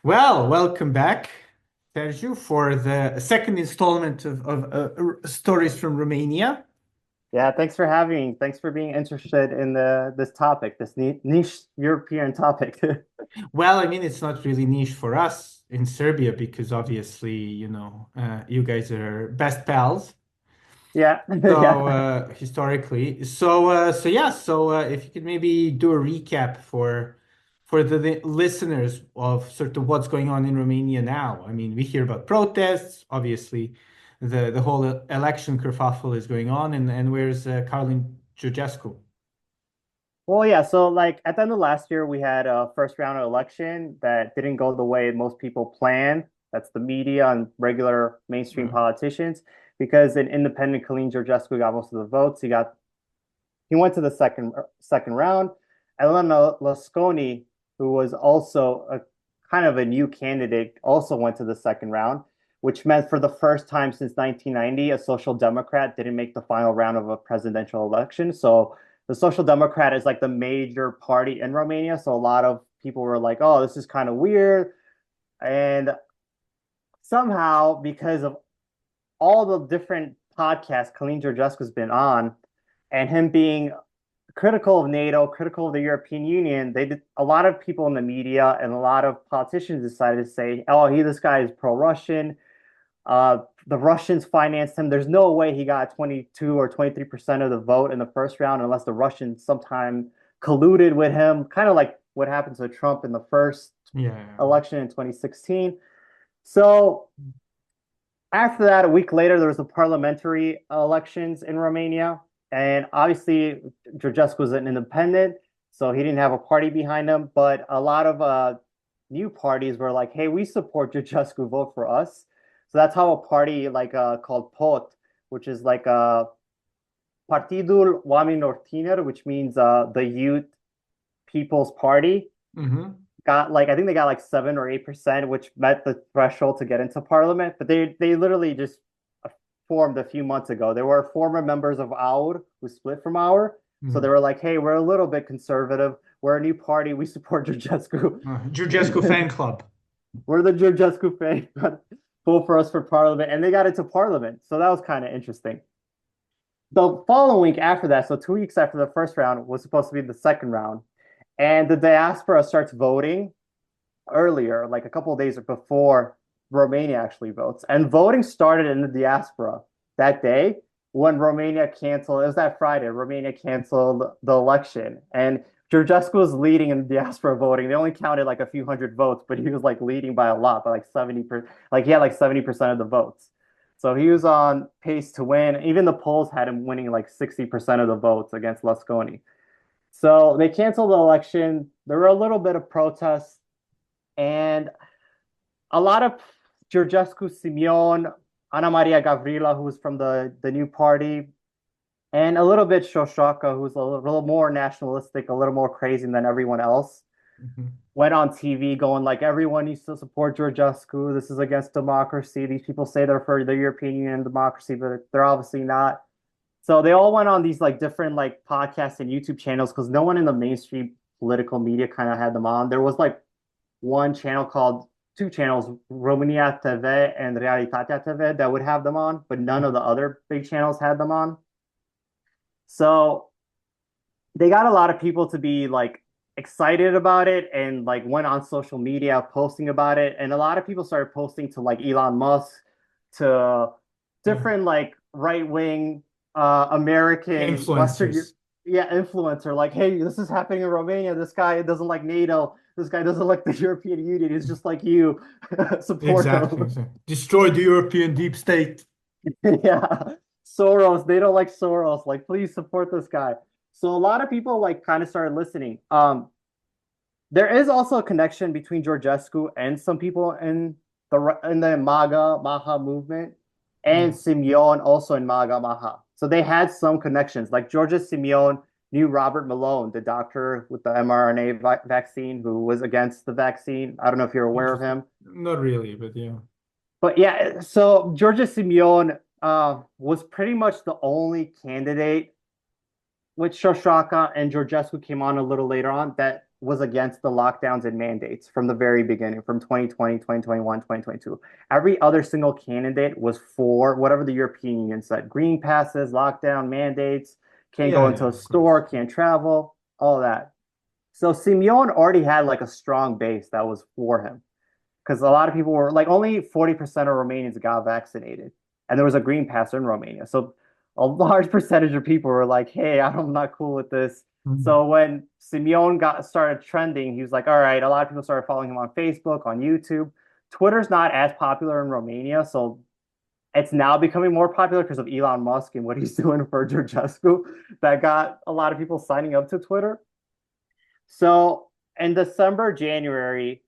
Well, welcome back, Sergiu, for the second installment of Stories from Romania. Yeah, thanks for having me. Thanks for being interested in this topic, this niche European topic. Well, I mean, it's not really niche for us in Serbia because obviously, you guys are best pals. Yeah, So yeah. historically, so if you could maybe do a recap for the listeners of sort of what's going on in Romania now. I mean, we hear about protests, obviously, the whole election kerfuffle is going on, and where's Calin Georgescu? Well, yeah, so like at the end of last year, we had a first round of election that didn't go the way most people planned. That's the media and regular mainstream Uh, politicians, because an independent Calin Georgescu got most of the votes. He went to the second round. Elena Lasconi, who was also a kind of a new candidate, also went to the second round, which meant for the first time since 1990, a social democrat didn't make the final round of a presidential election. So the social democrat is like the major party in Romania. So a lot of people were like, "Oh, this is kind of weird." And somehow, because of all the different podcasts Kalin Georgescu's been on, and him being critical of NATO, critical of the European Union, they did a lot of people in the media and a lot of politicians decided to say, "Oh, this guy is pro-Russian. The Russians financed him. There's no way he got 22 or 23% of the vote in the first round unless the Russians sometime colluded with him, kind of like what happened to Trump in the first yeah. election in 2016." So after that, a week later, there was the parliamentary elections in Romania. And obviously, Georgescu was an independent, so he didn't have a party behind him. But a lot of new parties were like, "Hey, we support Georgescu, vote for us." So that's how a party like called POT, which is like Partidul Oamenilor Tineri, which means the Youth People's Party, Hmm. got like I think they got like 7 or 8%, which met the threshold to get into parliament. But they literally just formed a few months ago. There were former members of our who split from our, so they Hmm. were like, "Hey, we're a little bit conservative. We're a new party. We support Georgescu. Georgescu fan club. We're the Georgescu fan. Vote for us for parliament." And they got into parliament, so that was kind of interesting. The following week after that, so 2 weeks after the first round, was supposed to be the second round, and the diaspora starts voting earlier, like a couple of days before Romania actually votes. And voting started in the diaspora that day when Romania canceled. It was that Friday. Romania canceled the election, and Georgescu was leading in the diaspora voting. They only counted like a few hundred votes, but he was like leading by a lot, by like 70%. Like he had like 70% of the votes. So he was on pace to win. Even the polls had him winning like 60% of the votes against Lasconi. So they canceled the election. There were a little bit of protests and a lot of Georgescu Simeon, Ana Maria Gavrila, who's from the new party, and a little bit Shoshaka, who's little more nationalistic, a little more crazy than everyone else, Mhm. went on TV going like everyone needs to support Georgescu. This is against democracy. These people say they're for the European Union and democracy, but they're obviously not. So they all went on these like different like podcasts and YouTube channels because no one in the mainstream political media kind of had them on. There was like one channel called two channels, Romania TV and Realitatea TV, that would have them on, but none of the other big channels had them on. So they got a lot of people to be like excited about it and like went on social media posting about it. And a lot of people started posting to like Elon Musk, to Yeah. different like right wing American Western, Influencers. yeah, influencer, like, "Hey, this is happening in Romania. This guy doesn't like NATO. This guy doesn't like the European Union. He's just like you. Support Exactly. him." Exactly. Destroy the European deep state. Yeah. Soros, they don't like Soros. Like, please support this guy. So a lot of people like kind of started listening. There is also a connection between Georgescu and some people in the MAGA Maha movement, and Yeah. Simeon also in MAGA Maha. So they had some connections. Like Georges Simeon knew Robert Malone, the doctor with the mRNA vaccine who was against the vaccine. I don't know if you're aware of Interesting. him. Not really, but yeah. But yeah, so Georges Simeon was pretty much the only candidate, with Shoshaka and Georgescu came on a little later on, that was against the lockdowns and mandates from the very beginning, from 2020, 2021, 2022. Every other single candidate was for whatever the European Union said. Green passes, lockdown, mandates, can't go Yeah, into yeah, a of course. store, can't travel, all that. So Simeon already had like a strong base that was for him because a lot of people were like only 40% of Romanians got vaccinated, and there was a green passer in Romania. So a large percentage of people were like, "Hey, I'm not cool with this." Mhm. So when Simeon got started trending, he was like, "All right." A lot of people started following him on Facebook, on YouTube. Twitter's not as popular in Romania, so it's now becoming more popular because of Elon Musk and what he's doing for Georgescu. That got a lot of people signing up to Twitter. So in December, January,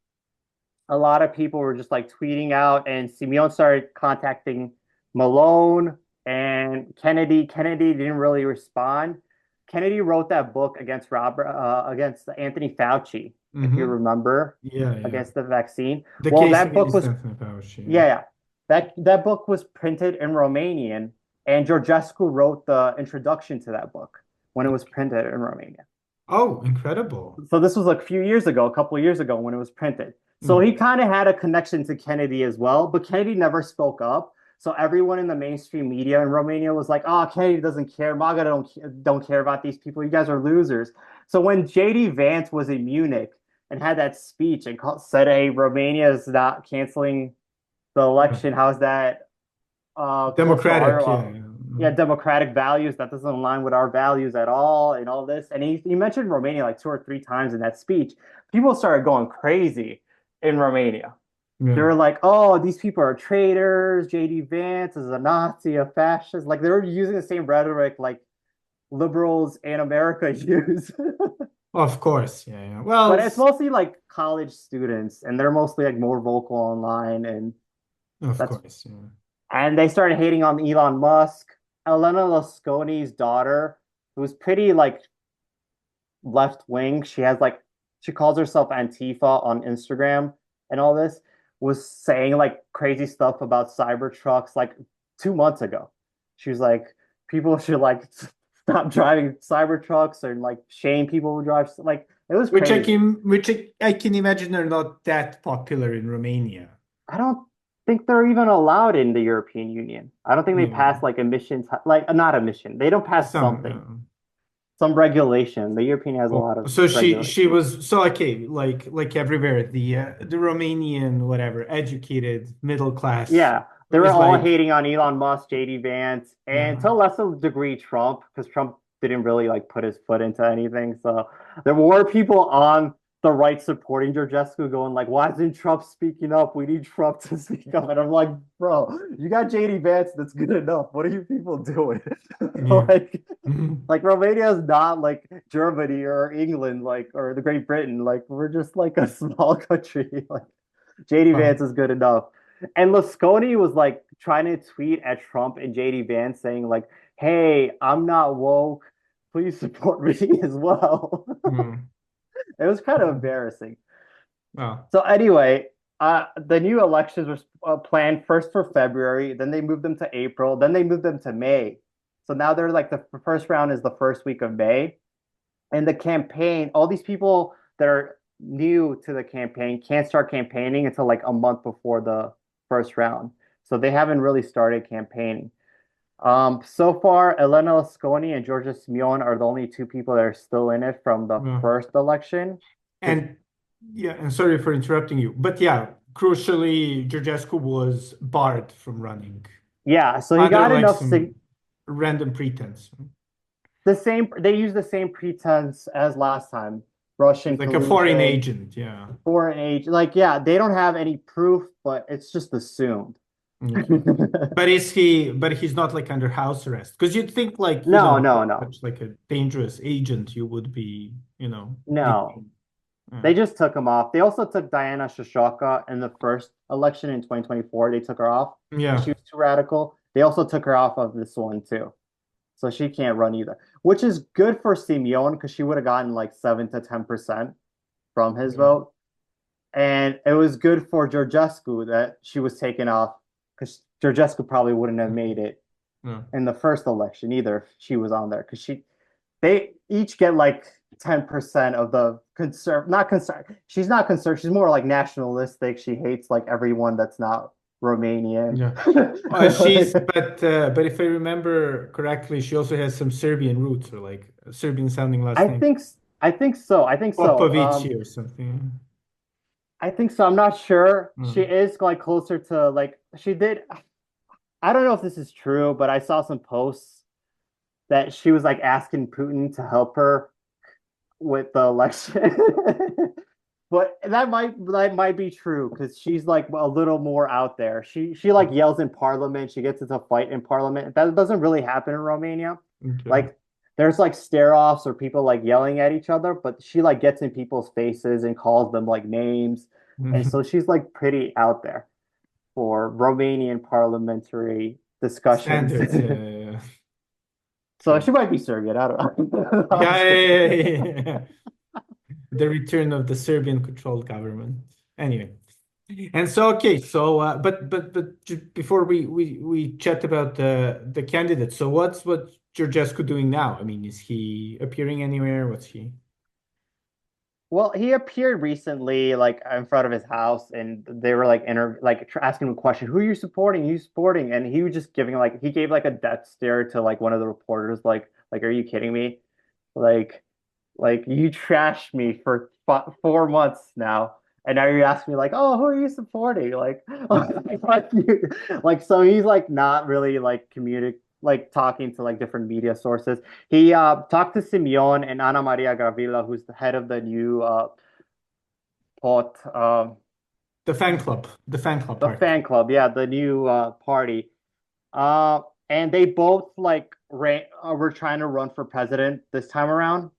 a lot of people were just like tweeting out, and Simeon started contacting Malone and Kennedy. Kennedy didn't really respond. Kennedy wrote that book against Anthony Fauci, if you remember, Yeah, yeah. against the vaccine. The Well, case that book against was Anthony Fauci. Yeah. yeah, yeah. That book was printed in Romanian, and Georgescu wrote the introduction to that book when it was printed in Romania. Oh, incredible. So this was like a few years ago, a couple of years ago when it was printed. So Mm. he kind of had a connection to Kennedy as well, but Kennedy never spoke up. So everyone in the mainstream media in Romania was like, "Oh, Kennedy doesn't care. MAGA don't care about these people. You guys are losers." So when JD Vance was in Munich and had that speech and said, "Hey, Romania is not canceling the Yeah. election. How's that cultural Democratic, yeah, or yeah. yeah, Mhm. democratic values that doesn't align with our values at all and all this." And he mentioned Romania like two or three times in that speech. People started going crazy in Romania. They Yeah. were like, "Oh, these people are traitors. JD Vance is a Nazi, a fascist." Like they were using the same rhetoric like liberals in America use. Of course, yeah, yeah. But it's mostly like college students and they're mostly like more vocal online and Of that's course, yeah. and they started hating on Elon Musk. Elena Lasconi's daughter, who's pretty like left wing, she calls herself Antifa on Instagram and all this, was saying like crazy stuff about Cybertrucks like 2 months ago. She was like, people should like stop driving Cybertrucks and like shame people who drive like it was crazy. Which I can imagine are not that popular in Romania. I don't think they're even allowed in the European Union. I don't think they Yeah. pass like emissions, like not emission. They don't pass Some something, some regulation. The European has a oh, lot of so she regulation. was so okay, like everywhere, the Romanian whatever educated middle class Yeah, they were is all like hating on Elon Musk, JD Vance, and yeah. to a lesser degree Trump, because Trump didn't really like put his foot into anything. So there were people on the right supporting Georgescu going like, "Why isn't Trump speaking up? We need Trump to speak up." And I'm like, "Bro, you got JD Vance. That's good enough. What are you people doing?" Yeah. like, Mhm. like Romania is not like Germany or England, like or the Great Britain. Like we're just like a small country. Like JD Vance Wow. is good enough. And Lasconi was like trying to tweet at Trump and JD Vance saying like, "Hey, I'm not woke. Please support me as well." Mm. It was kind of embarrassing. Wow. So anyway, the new elections were planned first for February, then they moved them to April, then they moved them to May. So now they're like the first round is the first week of May. And the campaign, all these people that are new to the campaign can't start campaigning until like a month before the first round. So they haven't really started campaigning. So far, Elena Lasconi and Georgia Simeon are the only two people that are still in it from the Yeah. first election. Because And yeah, and sorry for interrupting you, but yeah, crucially, Georgescu was barred from running yeah, so he under got like enough some random pretense. they use the same pretense as last time. Russian He's like a foreign collusion, agent, yeah. foreign age. Like, yeah, they don't have any proof, but it's just assumed. Okay. But he's not like under house arrest. Because you'd think like, No, if no, you're no, such like a dangerous agent, you would be, no. detained. Yeah. They just took him off. They also took Diana Shoshoka in the first election in 2024. They took her off because she Yeah. was too radical. They also took her off of this one too. So she can't run either, which is good for Simeon because she would have gotten like 7 to 10% from his Yeah. vote. And it was good for Georgescu that she was taken off because Georgescu probably wouldn't have made it Yeah. in the first election either if she was on there because they each get like 10% of the not concern. She's not concerned. She's more like nationalistic. She hates like everyone that's not Romanian. Yeah. But if I remember correctly, she also has some Serbian roots or like a Serbian sounding last I name. think I think so. I think so. Popovici or something. I think so. I'm not sure. She Mm. is like closer to like she did. I don't know if this is true, but I saw some posts that she was like asking Putin to help her with the election. But that might be true because she's like a little more out there. She like yells in parliament. She gets into a fight in parliament. That doesn't really happen in Romania. Okay. Like there's like stare-offs or people like yelling at each other, but she like gets in people's faces and calls them like names. And so she's like pretty out there for Romanian parliamentary discussions. Standards. Yeah, yeah, yeah. So Okay. she might be Serbian. I don't know. I'm Yeah, just yeah, kidding. yeah, yeah, yeah. The return of the Serbian controlled government. Anyway. And so okay, so before we chat about the candidates, so what's Georgescu doing now? I mean, is he appearing anywhere? What's he? Well, he appeared recently, like in front of his house, and they were like asking him a question, "Who are you supporting? Who are you supporting?" And he was just giving like he gave like a death stare to like one of the reporters, like, "Are you kidding me? Like, like you trashed me for 4 months now, and now you're asking me like, oh, who are you supporting? Like, like so he's like not really like like talking to like different media sources. He talked to Simeon and Ana Maria Gravila, who's the head of the new pot The fan club the part. fan club, yeah, the new party. Uh, and they both like were trying to run for president this time around.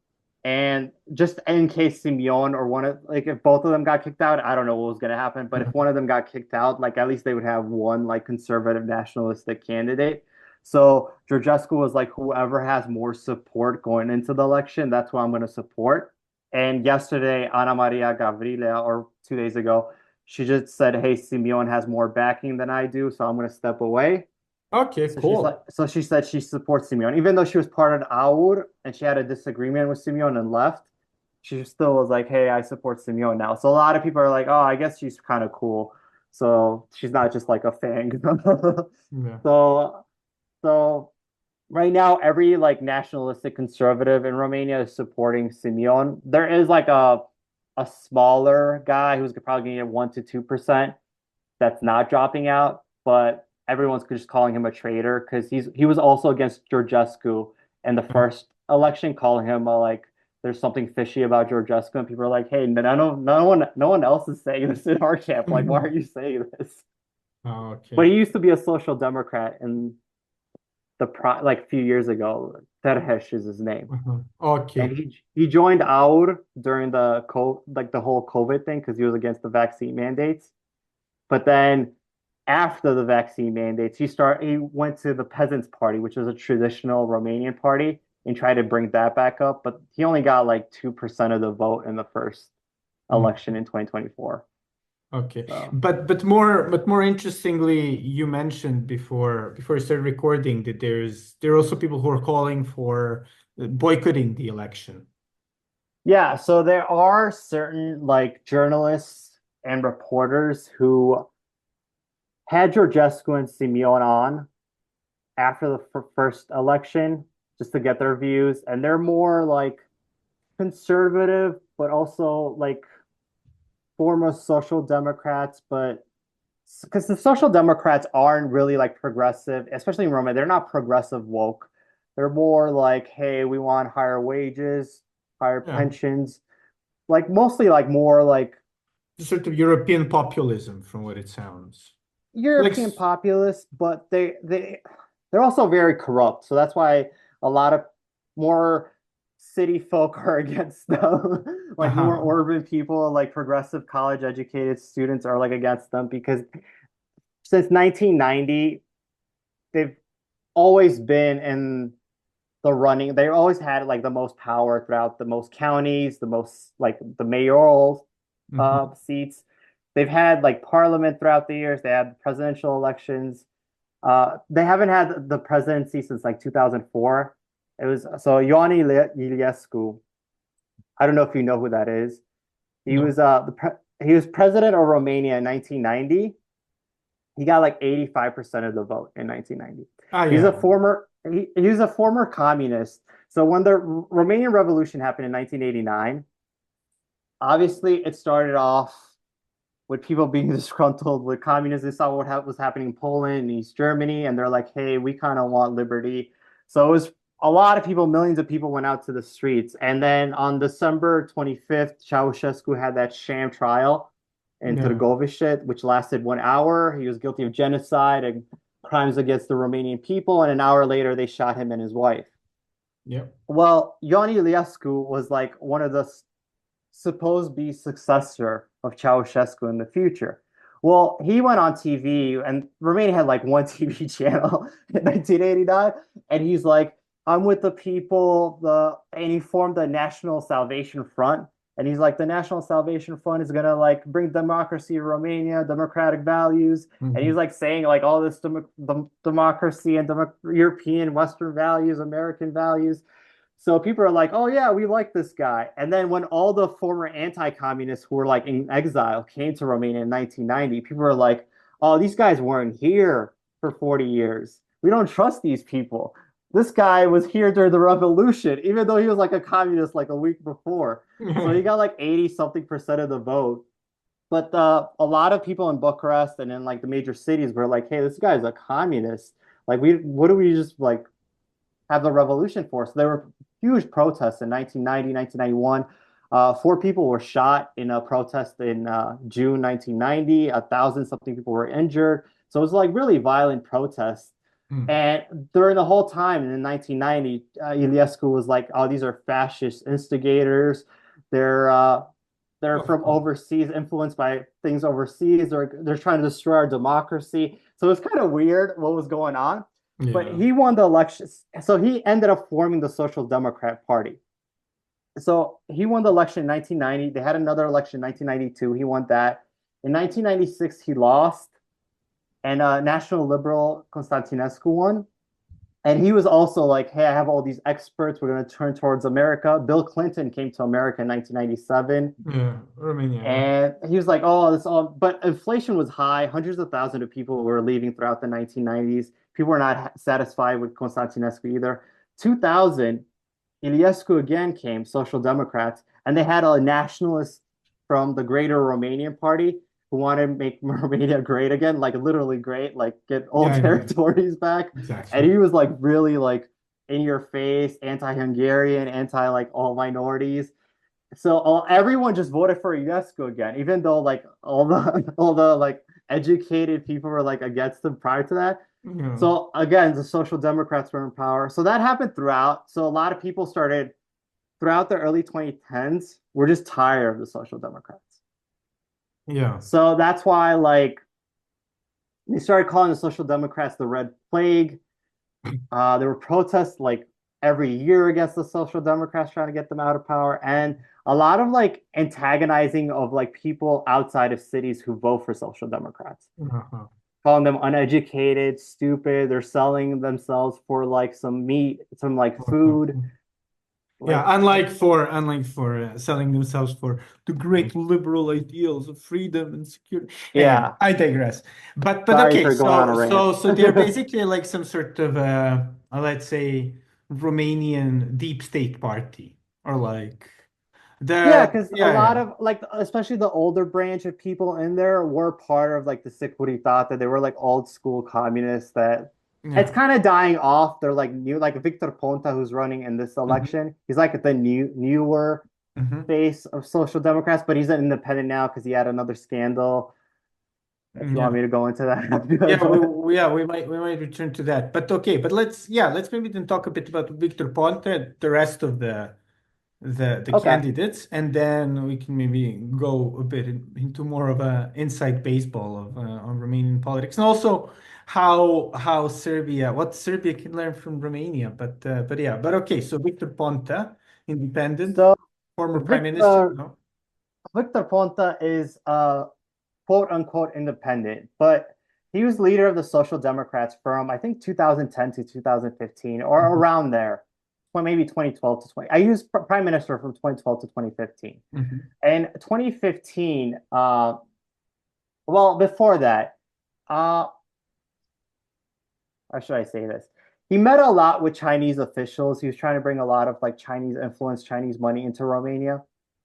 And just in case Simeon or one of like if both of them got kicked out, I don't know what was gonna happen. But if one of them got kicked out, like at least they would have one like conservative nationalistic candidate. So Georgescu was like, whoever has more support going into the election, that's who I'm gonna support. And yesterday, Ana Maria Gavrila, or 2 days ago, she just said, "Hey, Simeon has more backing than I do, so I'm gonna step away." Okay, cool. So she said she supports Simeon, even though she was part of AUR and she had a disagreement with Simeon and left. She still was like, "Hey, I support Simeon now." So a lot of people are like, "Oh, I guess she's kind of cool." So she's not just like a fang. Yeah. So so right now, every like nationalistic conservative in Romania is supporting Simeon. There is like a smaller guy who's probably going to get 1 to 2% that's not dropping out, but everyone's just calling him a traitor because he was also against Georgescu in the first election, calling him like there's something fishy about Georgescu, and people are like, "Hey, no one else is saying this in our camp. Like, why are you saying this?" But Okay. he used to be a social democrat in the like a few years ago. Terhesh is his name, and Okay. he joined AUR during the like the whole COVID thing because he was against the vaccine mandates. But then after the vaccine mandates, he went to the Peasants Party, which was a traditional Romanian party, and tried to bring that back up. But he only got like 2% of the vote in the first election in 2024. Okay. So But more interestingly, you mentioned before we started recording that there are also people who are calling for boycotting the election. yeah, so there are certain like journalists and reporters who had Georgescu and Simeon on after the first election just to get their views, and they're more like conservative, but also like former social democrats, but because the social democrats aren't really like progressive, especially in Roma, they're not progressive woke. They're more like, hey, we want higher wages, higher Yeah. pensions, like mostly like more like Sort of European populism from what it sounds. Like European populists, but they're also very corrupt. So that's why a lot of more city folk are against them. Like more uh-huh. urban people, like progressive college educated students are like against them because since 1990, they've always been in the running. They always had like the most power throughout the most counties, the most like the mayoral Mhm. seats. They've had like parliament throughout the years. They had presidential elections. They haven't had the presidency since like 2004. It was so Ioani Iliescu. I don't know if you know who that is. He No. was he was president of Romania in 1990. He got like 85% of the vote in 1990. Ah, He's a yeah. former he was a former communist. So when the Romanian Revolution happened in 1989, obviously it started off with people being disgruntled with communists. They saw what was happening in Poland and East Germany, and they're like, "Hey, we kind of want liberty." So it was a lot of people, millions of people went out to the streets. And then on December 25th, Ceausescu had that sham trial in Yeah. Târgoviște, which lasted 1 hour. He was guilty of genocide and crimes against the Romanian people. And an hour later, they shot him and his wife. Yeah. Well, Ion Iliescu was like one of the supposed to be successor of Ceausescu in the future. Well, he went on TV, and Romania had like one TV channel in 1989, and he's like, "I'm with the people." And he formed the National Salvation Front, and he's like, "The National Salvation Front is gonna like bring democracy to Romania, democratic values," and he's Mhm. like saying like all this democracy and European Western values, American values. So people are like, oh yeah, we like this guy. And then when all the former anti-communists who were like in exile came to Romania in 1990, people were like, oh, these guys weren't here for 40 years. We don't trust these people. This guy was here during the revolution, even though he was like a communist like a week before. So he got like 80 something% of the vote. But a lot of people in Bucharest and in like the major cities were like, hey, this guy's a communist. Like what do we just like have the revolution for? So there were huge protests in 1990, 1991. Four people were shot in a protest in June 1990. 1,000 something people were injured. So it was like really violent protests. Mm. And during the whole time in 1990, Iliescu was like, "Oh, these are fascist instigators. They're uh, they're Of from course. overseas, influenced by things overseas. They're trying to destroy our democracy." So it's kind of weird what was going on. But Yeah. he won the election. So he ended up forming the Social Democrat Party. So he won the election in 1990. They had another election in 1992. He won that. In 1996, he lost, and National Liberal Constantinescu won. And he was also like, hey, I have all these experts. We're going to turn towards America. Bill Clinton came to America in 1997. Yeah. Romania. Yeah. And he was like, oh, this all, but inflation was high. Hundreds of thousands of people were leaving throughout the 1990s. People were not satisfied with Constantinescu either. 2000, Iliescu again came, Social Democrats, and they had a nationalist from the Greater Romanian Party who wanted to make Romania great again, like literally great, like get old Yeah. Yeah. territories back. And Exactly. he was like really like in your face, anti-Hungarian, anti like all minorities. So everyone just voted for Iliescu again, even though like all the all the like educated people were like against him prior to that. Yeah. So again, the Social Democrats were in power. So that happened throughout. So a lot of people started throughout the early 2010s. We're just tired of the Social Democrats. Yeah. So that's why like they started calling the Social Democrats the Red Plague. There were protests like every year against the Social Democrats trying to get them out of power, and a lot of like antagonizing of like people outside of cities who vote for Social Democrats, Uh-huh. calling them uneducated, stupid. They're selling themselves for like some meat, some like food. Yeah, Like, unlike for selling themselves for the great liberal ideals of freedom and security. Anyway, yeah, I digress. But sorry okay, for going on a so rant. they're basically like some sort of let's say Romanian deep state party or like Yeah, the because a yeah, lot yeah. of like, especially the older branch of people in there were part of like the thought that they were like old school communists that it's Yeah. kind of dying off. They're like new, like Victor Ponta, who's running in this Hmm. election. He's like the newer Hmm. face of Social Democrats, but he's an independent now because he had another scandal. If you want Yeah. me to go into Yeah, that. we might return to that. But okay, but let's maybe then talk a bit about Victor Ponte and the rest of the Okay. candidates, and then we can maybe go a bit into more of a inside baseball of on Romanian politics, and also how Serbia, what Serbia can learn from Romania. But yeah, but okay. So Victor Ponta, independent, So former prime minister. Victor No? Victor Ponta is quote unquote independent, but he was leader of the Social Democrats from I think 2010 to 2015 or Mhm. around there. well, maybe 2012 to 20. I used prime minister from 2012 to 2015. Mhm. And 2015, well, before that, uh, how should I say this? He met a lot with Chinese officials. He was trying to bring a lot of like Chinese influence, Chinese money into Romania.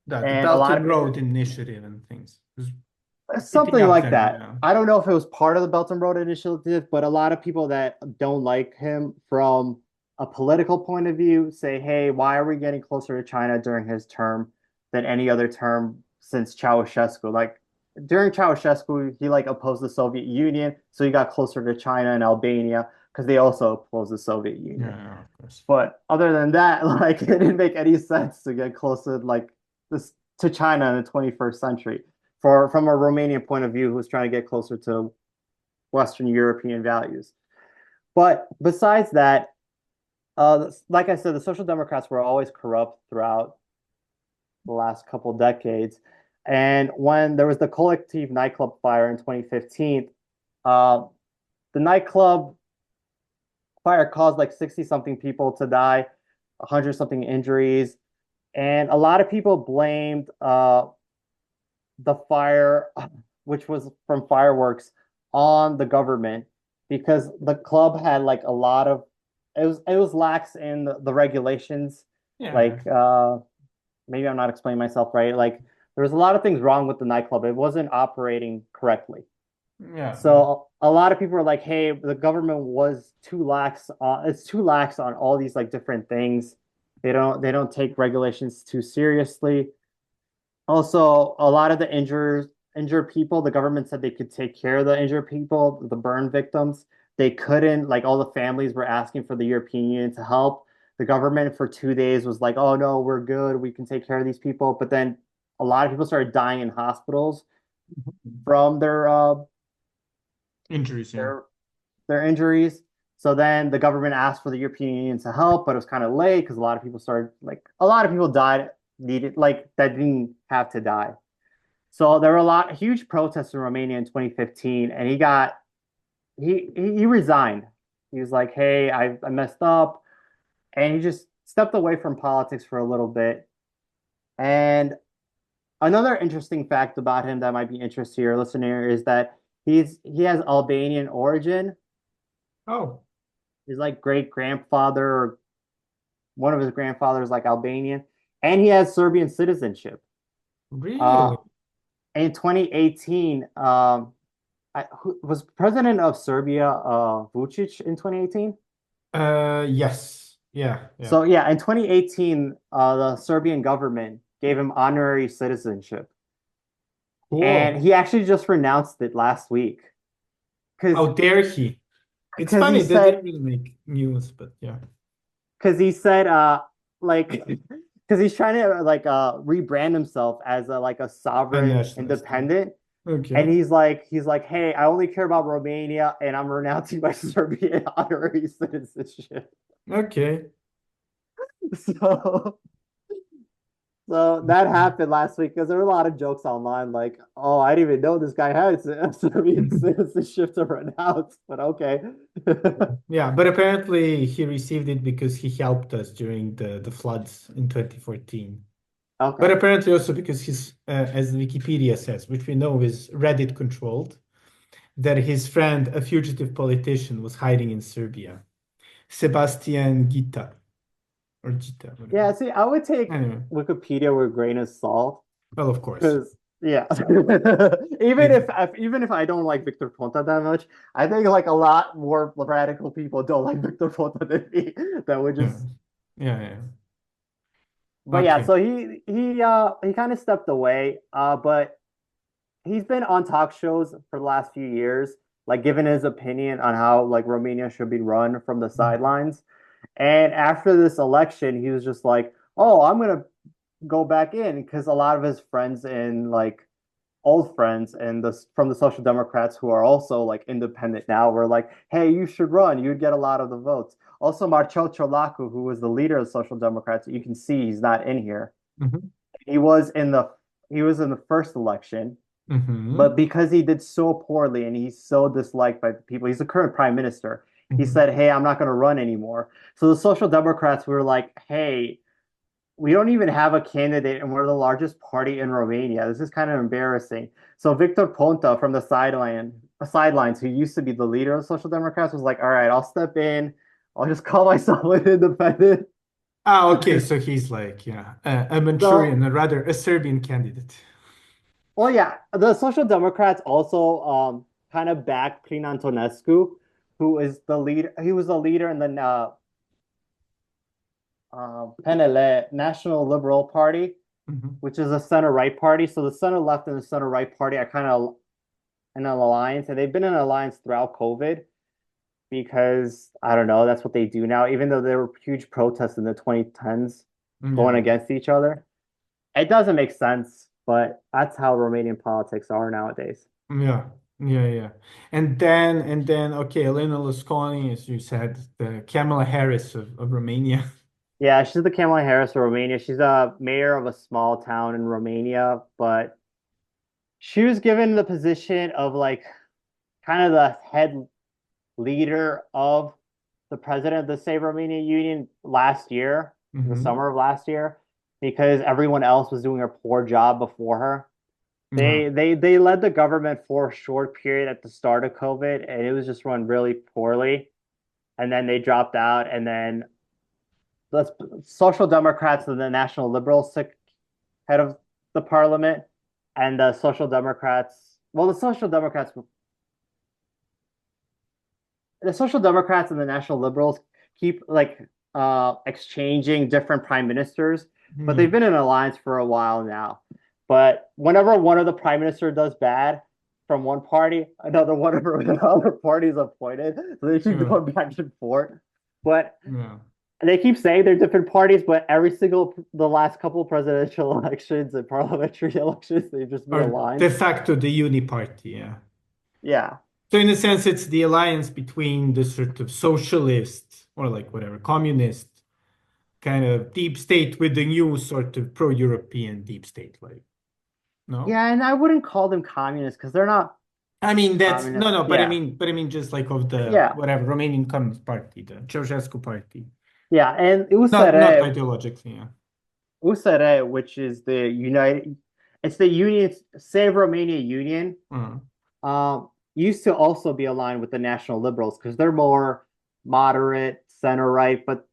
The And a Belt lot and of Road Initiative and things. It was eating something up like them, that. yeah. I don't know if it was part of the Belt and Road Initiative, but a lot of people that don't like him from a political point of view say, hey, why are we getting closer to China during his term than any other term since Ceausescu? Like during Ceausescu, he like opposed the Soviet Union, so he got closer to China and Albania because they also opposed the Soviet Yeah, Union. yeah, of course. But other than that, like it didn't make any sense to get closer like this to China in the 21st century. For from a Romanian point of view, who's trying to get closer to Western European values. But besides that, like I said, the Social Democrats were always corrupt throughout the last couple decades. And when there was the collective nightclub fire in 2015, uh, the nightclub fire caused like 60 something people to die, 100 something injuries. And a lot of people blamed the fire, which was from fireworks, on the government because the club had like a lot of it was lax in the regulations. Yeah, Like maybe I'm not explaining myself right. Like there was a lot of things wrong with the nightclub. It wasn't operating correctly. yeah, yeah. So a lot of people are like, "Hey, the government was too lax. It's too lax on all these like different things. They don't take regulations too seriously." Also, a lot of the injured people, the government said they could take care of the injured people, the burn victims. They couldn't, like all the families were asking for the European Union to help. The government for 2 days was like, "Oh no, we're good. We can take care of these people." But then a lot of people started dying in hospitals from Injuries, yeah. their their injuries. So then the government asked for the European Union to help, but it was kind of late because a lot of people died needed like that didn't have to die. So there were huge protests in Romania in 2015, and he resigned. He was like, "Hey, I messed up," and he just stepped away from politics for a little bit. And another interesting fact about him that might be interesting to your listener is that he has Albanian origin. Oh, His like great grandfather or one of his grandfathers like Albanian, and he has Serbian citizenship. Uh, really? in 2018, who was president of Serbia, Vučić in 2018. Yes. Yeah, yeah. So yeah, in 2018, the Serbian government gave him honorary citizenship, and Cool. he actually just renounced it last week because How dare he? It's because he funny that said didn't really make news, but yeah. because he said like because he's trying to like rebrand himself as like a A sovereign nationalist, yeah. independent. And Okay. he's like, hey, I only care about Romania and I'm renouncing my Serbian honorary citizenship. Okay. So so that happened last week because there were a lot of jokes online like, oh, I didn't even know this guy had Serbian citizenship to renounce, but okay. Yeah, but apparently he received it because he helped us during the floods in 2014. But Okay. apparently also because as Wikipedia says, which we know is Reddit controlled, that his friend, a fugitive politician, was hiding in Serbia. Sebastian Gita or Gita, Yeah, whatever. see, I would take Anyway, Wikipedia with a grain of salt. well, of course. Because yeah, It, even if I don't like Victor Ponta that much, I think like a lot more radical people don't like Victor Ponta than me. That would yeah, just, yeah, yeah. but yeah. Okay. So he kind of stepped away. But he's been on talk shows for the last few years, like giving his opinion on how like Romania should be run from the sidelines. And after this election, he was just like, "Oh, I'm gonna go back in," because a lot of his friends and like old friends and from the Social Democrats who are also like independent now were like, hey, you should run. You'd get a lot of the votes. Also, Marcel Ciolacu, who was the leader of the Social Democrats, you can see he's not in here. Hmm. He was in the he was in the first election, Hmm. but because he did so poorly and he's so disliked by the people, he's the current prime minister. he Mhm. said, "Hey, I'm not going to run anymore." So the Social Democrats were like, "Hey, we don't even have a candidate, and we're the largest party in Romania. This is kind of embarrassing." So Victor Ponta from the sidelines, who used to be the leader of the Social Democrats, was like, "All right, I'll step in. I'll just call myself an independent." Ah, okay. So he's like, yeah, a So, Manchurian, or rather a Serbian candidate. well, yeah, the Social Democrats also kind of backed Prin Antonescu, who is the leader. He was the leader in the PNL, National Liberal Party, Mhm. which is a center right party. So the center left and the center right party are kind of in an alliance, and they've been in an alliance throughout COVID because I don't know, that's what they do now. Even though there were huge protests in the 2010s going Yeah, against each other, it doesn't make sense, but that's how Romanian politics are nowadays. yeah, yeah. And then, okay, Elena Lusconi, as you said, the Kamala Harris of Romania. Yeah, she's the Kamala Harris of Romania. She's a mayor of a small town in Romania, but she was given the position of like kind of the head leader of the president of the Save Romania Union last year, the Hmm. summer of last year, because everyone else was doing a poor job before her. Yeah. They led the government for a short period at the start of COVID, and it was just run really poorly. And then they dropped out, and then the Social Democrats and the National Liberals took head of the parliament, and the Social Democrats, well, the Social Democrats and the National Liberals keep like exchanging different prime ministers, but Yeah. they've been in an alliance for a while now. But whenever one of the prime minister does bad from one party, another one of the other party is appointed. So they keep Sure. going back and forth. But Yeah. they keep saying they're different parties, but every single the last couple of presidential elections and parliamentary elections, they've just been Or de aligned. facto the uni party, yeah. Yeah. So in a sense, it's the alliance between the sort of socialist or like whatever, communist kind of deep state with the new sort of pro-European deep state, like, no? Yeah, and I wouldn't call them communists because they're not I mean that's no, communist. no, Yeah. but I mean just like of the Yeah. whatever Romanian Communist Party, the Ceausescu party. Yeah. And Not ideologically, yeah. USR, which is the United, it's the Union, Save Romania Union, Uh, used to also be aligned with the National Liberals because they're more moderate, center right. But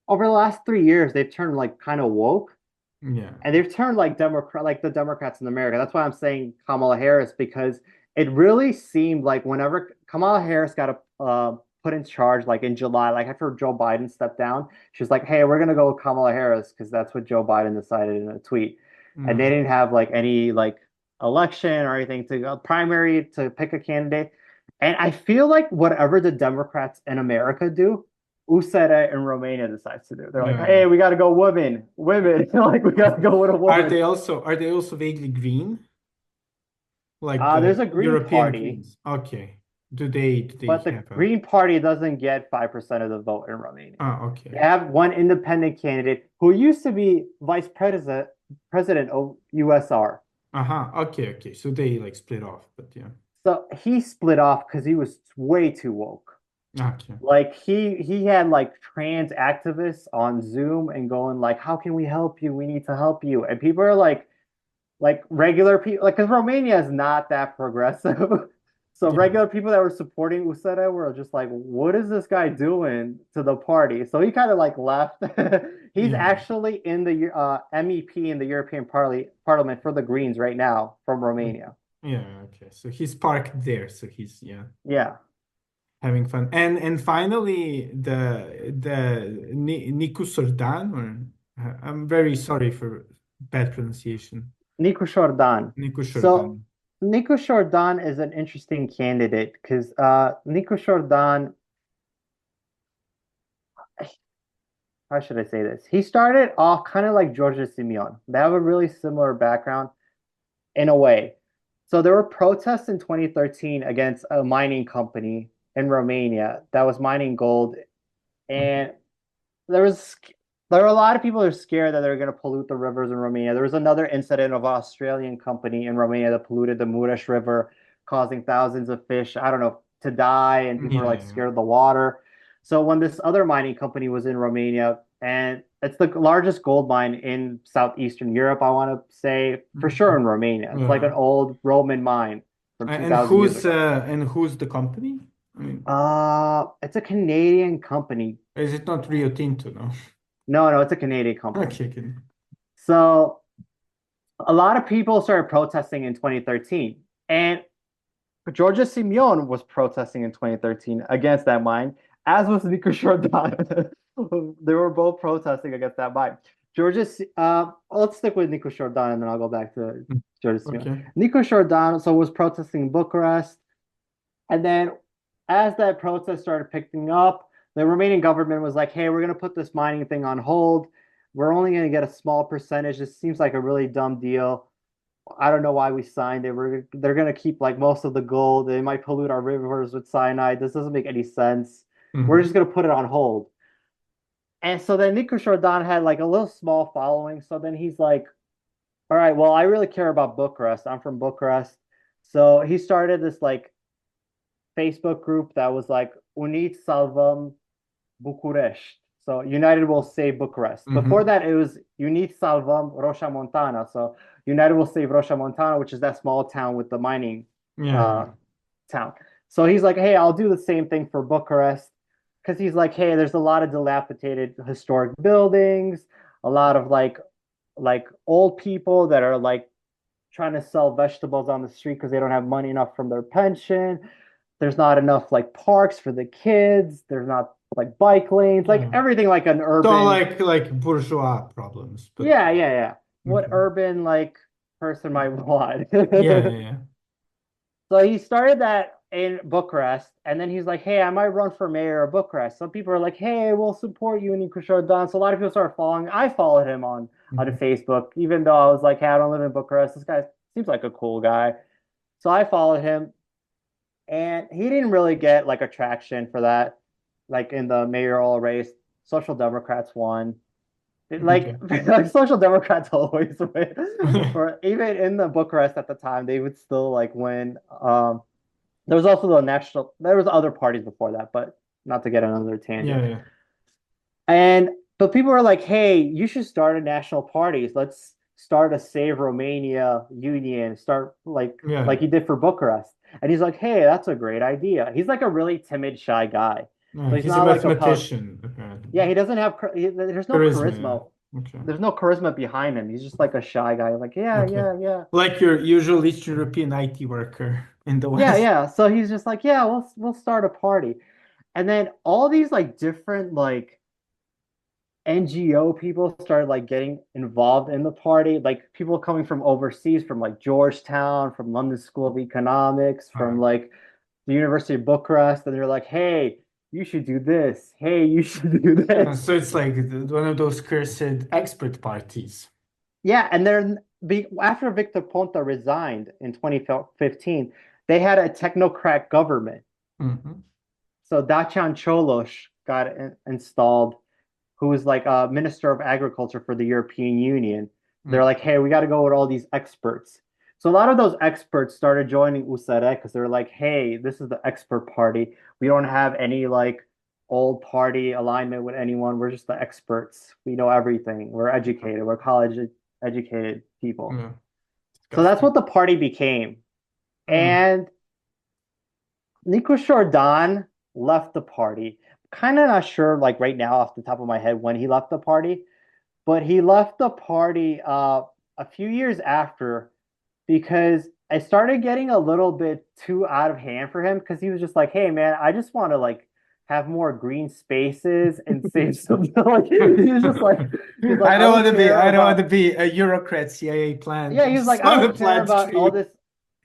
over the last 3 years, they've turned like kind of woke yeah. and they've turned like Democrat, like the Democrats in America. That's why I'm saying Kamala Harris because it really seemed like whenever Kamala Harris got put in charge, like in July, like after Joe Biden stepped down, she was like, "Hey, we're gonna go with Kamala Harris because that's what Joe Biden decided in a tweet," and Yeah. they didn't have like any like election or anything to go primary to pick a candidate. And I feel like whatever the Democrats in America do, USERA in Romania decides to do. They're like, Yeah. hey, we got to go women, women. Like we got to go with a woman. Are they also vaguely green? Like the There's a Green European Party, Greens. Okay. Do they but the have a Green Party doesn't get 5% of the vote in Romania. ah They okay. have one independent candidate who used to be vice president of USR. Uh-huh. Okay. So they like split off, but yeah. So he split off because he was way too woke. Okay. Like he had like trans activists on Zoom and going like, "How can we help you? We need to help you." And people are like regular people, like because Romania is not that progressive. So Yeah. regular people that were supporting Useda were just like, "What is this guy doing to the party?" So he kind of like left. He's Yeah. actually in the MEP in the European Parliament for the Greens right now from Romania. Yeah, okay. So he's parked there, so he's yeah, Yeah, having fun. And finally the Niku Sordan, or I'm very sorry for bad pronunciation. Nico Jordan. Niku So Sordan. Nico Jordan is an interesting candidate because Nico Jordan, how should I say this? He started off kind of like Georgia Simeon. They have a really similar background in a way. So there were protests in 2013 against a mining company in Romania that was mining gold, and there was there were a lot of people who are scared that they're going to pollute the rivers in Romania. There was another incident of an Australian company in Romania that polluted the Mureș River, causing thousands of fish. I don't know. to die and people are Yeah, like yeah. scared of the water. So when this other mining company was in Romania, and it's the largest gold mine in southeastern Europe, I want to say for sure Mhm. in Romania. It's like an Yeah. old Roman mine from And 2000 years who's ago. the company? I mean, It's a Canadian company. is it not Rio Tinto, no? No, no, it's a Canadian company. Okay, good. So a lot of people started protesting in 2013, and Georgia Simeon was protesting in 2013 against that mine, as was Nico Jordan. They were both protesting against that mine. Let's stick with Nico Jordan, and then I'll go back to Mm. Georgia Simeon. Okay. Nico Jordan so was protesting in Bucharest, and then as that protest started picking up, the Romanian government was like, "Hey, we're going to put this mining thing on hold. We're only going to get a small percentage. This seems like a really dumb deal. I don't know why we signed it. They're gonna keep like most of the gold. They might pollute our rivers with cyanide. This doesn't make any sense. We're Hmm. just gonna put it on hold." And so then Nico Jordan had like a little small following. So then he's like, "All right, well, I really care about Bucharest. I'm from Bucharest." So he started this like Facebook group that was like Unit Salvăm București. So United will save Bucharest. Before Hmm. that, it was Unit Salvăm Roșia Montana. So United will save Roșia Montana, which is that small town with the mining Yeah, yeah. uh, town. So he's like, "Hey, I'll do the same thing for Bucharest." Because he's like, "Hey, there's a lot of dilapidated historic buildings, a lot of like old people that are like trying to sell vegetables on the street because they don't have money enough from their pension. There's not enough like parks for the kids. There's not like bike lanes, like Yeah. everything like an It's all urban." like bourgeois problems, but Yeah, yeah, yeah. What okay. urban like person might want. Yeah, yeah, yeah. So he started that in Bucharest, and then he's like, "Hey, I might run for mayor of Bucharest." Some people are like, "Hey, we'll support you in Kuşadağ." So a lot of people started following. I followed him on Mhm. Facebook, even though I was like, "Hey, I don't live in Bucharest. This guy seems like a cool guy." So I followed him, and he didn't really get like a traction for that, like in the mayoral race. Social Democrats won. Like, Okay. like Social Democrats always win. Or even in the Bucharest at the time, they would still like win. There was also there was other parties before that, but not to get another Yeah, tangent. yeah. And but people were like, "Hey, you should start a national party. Let's start a Save Romania union. Start Yeah, like yeah. you did for Bucharest." And he's like, "Hey, that's a great idea." He's like a really timid, shy guy. So he's He's a not like a mathematician, apparently. yeah, he doesn't have there's no Charisma, charisma. yeah. Okay. There's no charisma behind him. He's just like a shy guy. Like, yeah, Okay. yeah, yeah. Like your usual Eastern European IT worker in the Yeah, West. yeah. So he's just like, "Yeah, we'll start a party." And then all these like different like NGO people started like getting involved in the party, like people coming from overseas, from like Georgetown, from London School of Economics, All from right. like the University of Bucharest, and they're like, "Hey, you should do this. Hey, you should do And this." so it's like one of those cursed expert parties. Yeah, and then after Victor Ponta resigned in 2015, they had a technocrat government. Hmm. So Dacian Cioloș got installed, who was like a minister of agriculture for the European Union. They're like, "Hey, we got to go with all these experts." So a lot of those experts started joining USR because they're like, "Hey, this is the expert party. We don't have any like old party alignment with anyone. We're just the experts. We know everything. We're educated. We're college educated people." Yeah. So that's Disgusting. what the party became. Mm. And Nico Jordan left the party. Kind of not sure, like right now, off the top of my head, when he left the party, but he left the party a few years after because I started getting a little bit too out of hand for him because he was just like, "Hey, man, I just want to like have more green spaces and save some." Like he was just like, he's like, "I don't care I don't want to about." be a Eurocrat CIA plant. Yeah, I he was just like, "I want to don't care plant about all trees. this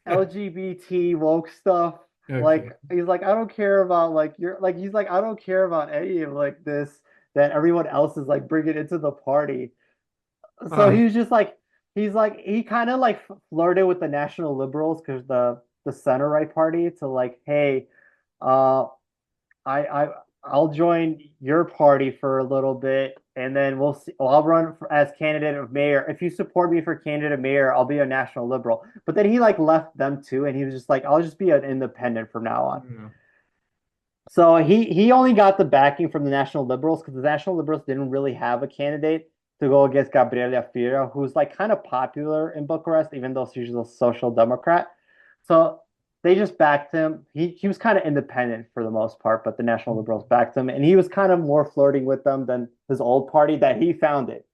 LGBT woke stuff." Like Okay. he's like, "I don't care about like you're like," he's like, "I don't care about any of like this that everyone else is like bringing into the party." So Uh, he was just like, he's like, he kind of like flirted with the National Liberals because the center right party to like, "Hey, uh, I I'll join your party for a little bit, and then we'll see. Well, I'll run as candidate of mayor. If you support me for candidate of mayor, I'll be a national liberal." But then he like left them too, and he was just like, "I'll just be an independent from now on." no. So he only got the backing from the National Liberals because the National Liberals didn't really have a candidate to go against Gabriela Firea, who's like kind of popular in Bucharest, even though she's a social democrat. So they just backed him. He was kind of independent for the most part, but the National Liberals backed him, and he was kind of more flirting with them than his old party that he founded.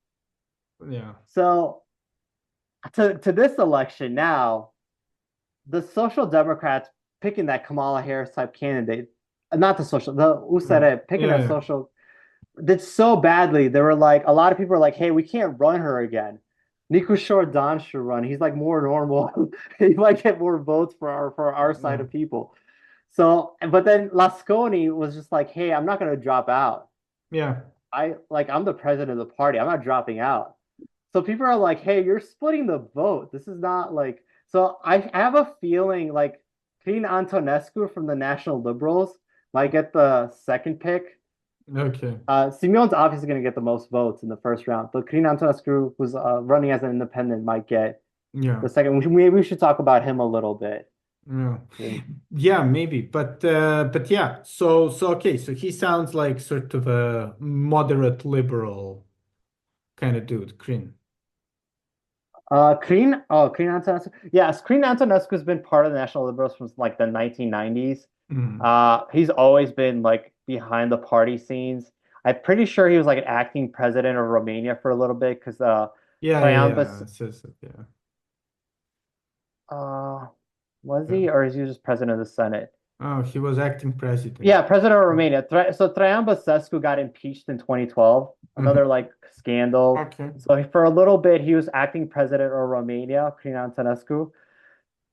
Yeah. So to this election now, the Social Democrats picking that Kamala Harris type candidate, not the Yeah. USR picking Yeah. a Yeah. social did so badly. They were like, a lot of people are like, hey, we can't run her again. Nico Jordan should run. He's like more normal. He might get more votes for our side Yeah. of people. So, but then Lasconi was just like, hey, I'm not gonna drop out. Yeah. I'm the president of the party. I'm not dropping out. So people are like, hey, you're splitting the vote. This is not like so I have a feeling like Crin Antonescu from the National Liberals might get the second pick. Okay. Simeon's obviously going to get the most votes in the first round, but Crin Antonescu, who's running as an independent, might get Yeah. the second. Maybe we should talk about him a little bit. Yeah. Yeah. Yeah, maybe. But yeah. So okay, so he sounds like sort of a moderate liberal kind of dude, Crin. Crin Antonescu. Yes, Crin Antonescu has been part of the National Liberals from like the 1990s. Mm. He's always been like behind the party scenes. I'm pretty sure he was like an acting president of Romania for a little bit because Yeah, yeah, Traian yeah. It says that, yeah. uh was Yeah. he or is he just president of the Senate? Oh, he was acting president. Yeah, president of Romania. So Traian Băsescu got impeached in 2012. Hmm. Another like scandal. Okay. So for a little bit, he was acting president of Romania, Crin Antonescu,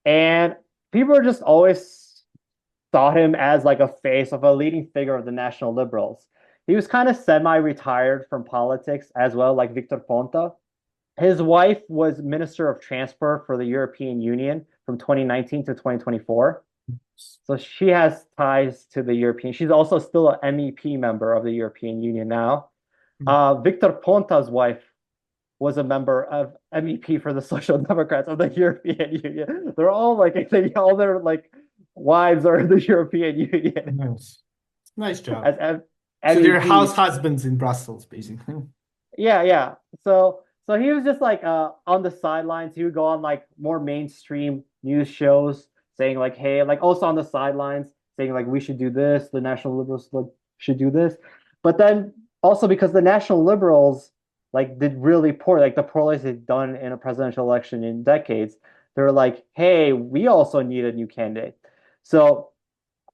and people just always saw him as like a face of a leading figure of the National Liberals. He was kind of semi-retired from politics as well, like Victor Ponta. His wife was Minister of Transport for the European Union from 2019 to 2024. So she has ties to the European. She's also still an MEP member of the European Union now. Victor Ponta's wife was a member of MEP for the Social Democrats of the European Union. They're all like all their like wives are in the European Union Nice. Nice job. as So they're house MEPs. husbands in Brussels, basically. Yeah, yeah. So he was just like on the sidelines. He would go on like more mainstream news shows saying like, hey, like also on the sidelines saying like we should do this, the National Liberals like, should do this. But then also because the National Liberals like did really poor, like the poorest they've done in a presidential election in decades, they're like, hey, we also need a new candidate. So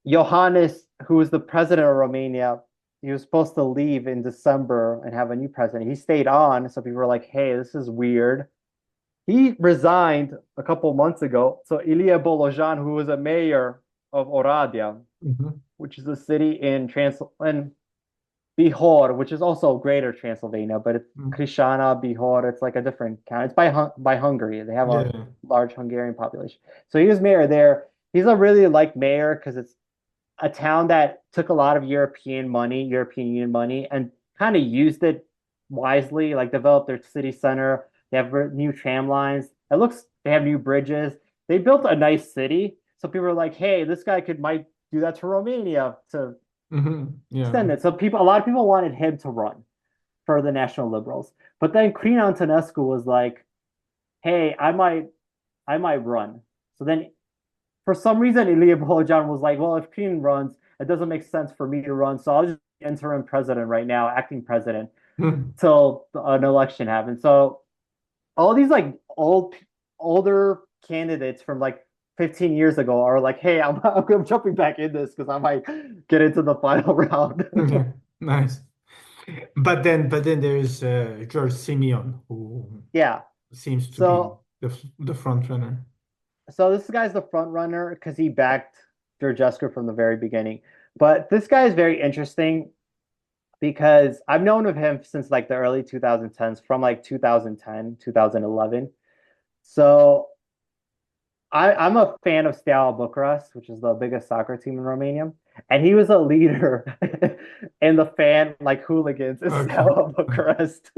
Johannes, who was the president of Romania, he was supposed to leave in December and have a new president. He stayed on, so people were like, "Hey, this is weird." He resigned a couple months ago. So Ilie Bolojan, who was a mayor of Oradea, Mhm. which is a city in Bihor, which is also Greater Transylvania, but it's Mm. Krishana, Bihor. It's like a different county. It's by Hungary. They have a Yeah. large Hungarian population. So he was mayor there. He's a really like mayor because it's a town that took a lot of European Union money, and kind of used it wisely, like developed their city center. They have new tram lines. They have new bridges. They built a nice city. So people are like, hey, this guy might do that to Romania to Yeah. extend it. So a lot of people wanted him to run for the National Liberals. But then Crin Antonescu was like, hey, I might run. So then for some reason, Ilya Bolojan was like, well, if Putin runs, it doesn't make sense for me to run. So I'll just be interim president right now, acting president, till an election happens. So all these like older candidates from like 15 years ago are like, hey, I'm jumping back in this because I might get into the final round. Yeah. Nice. But then there's George Simeon, who Yeah. seems to be So the front runner. so this guy's the front runner because he backed Georgescu from the very beginning. But this guy is very interesting because I've known of him since like the early 2010s, from like 2010, 2011. So I'm a fan of Steaua Bucharest, which is the biggest soccer team in Romania. And he was a leader in the fan like hooligans in Okay. Steaua Bucharest.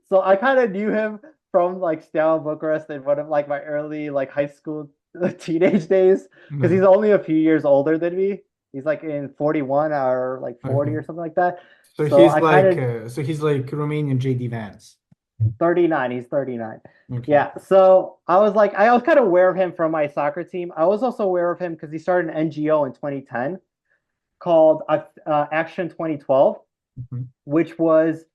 So I kind of knew him from like Steaua Bucharest in one of like my early like high school teenage days because No. he's only a few years older than me. He's like in 41 or like 40 Okay. or something like that. So So I kind of he's like Romanian JD Vance. 39. He's 39. Okay. Yeah. So I was kind of aware of him from my soccer team. I was also aware of him because he started an NGO in 2010 called Action 2012, Mhm. which was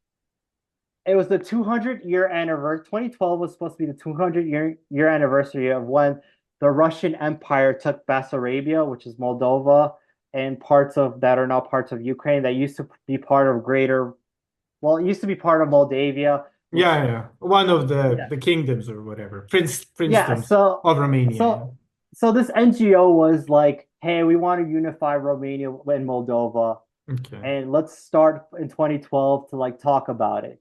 it was the 200-year anniversary. 2012 was supposed to be the 200-year anniversary of when the Russian Empire took Bessarabia, which is Moldova, and parts of that are now parts of Ukraine that used to be part of it used to be part of Moldavia, which Yeah, yeah. One of yeah. the kingdoms or whatever. Yeah, Princedoms of Romania. so so this NGO was like, hey, we want to unify Romania and Moldova, Okay. and let's start in 2012 to like talk about it.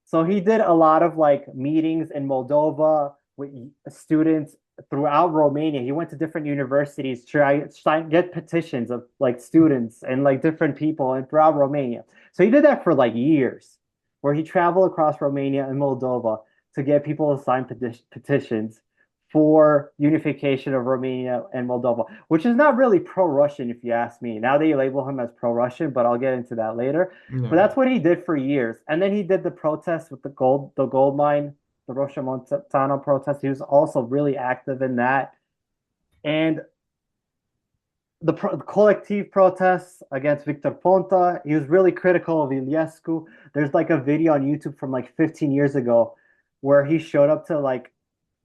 So he did a lot of like meetings in Moldova with students throughout Romania. He went to different universities to get petitions of like students and like different people and throughout Romania. So he did that for like years, where he traveled across Romania and Moldova to get people to sign petitions for unification of Romania and Moldova, which is not really pro-Russian if you ask me. Now they label him as pro-Russian, but I'll get into that later. But Yeah. that's what he did for years. And then he did the protests with the gold mine, the Rocha Montano protest. He was also really active in that. And the collective protests against Victor Ponta, he was really critical of Iliescu. There's like a video on YouTube from like 15 years ago where he showed up to like,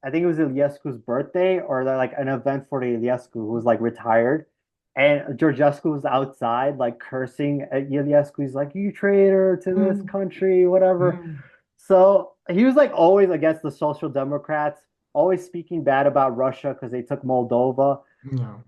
I think it was Iliescu's birthday or like an event for the Iliescu who was like retired. And Georgescu was outside, like cursing at Iliescu. He's like, "You traitor to this Mm, country, whatever." mm, So he was like always against the Social Democrats, always speaking bad about Russia because they took Moldova. no.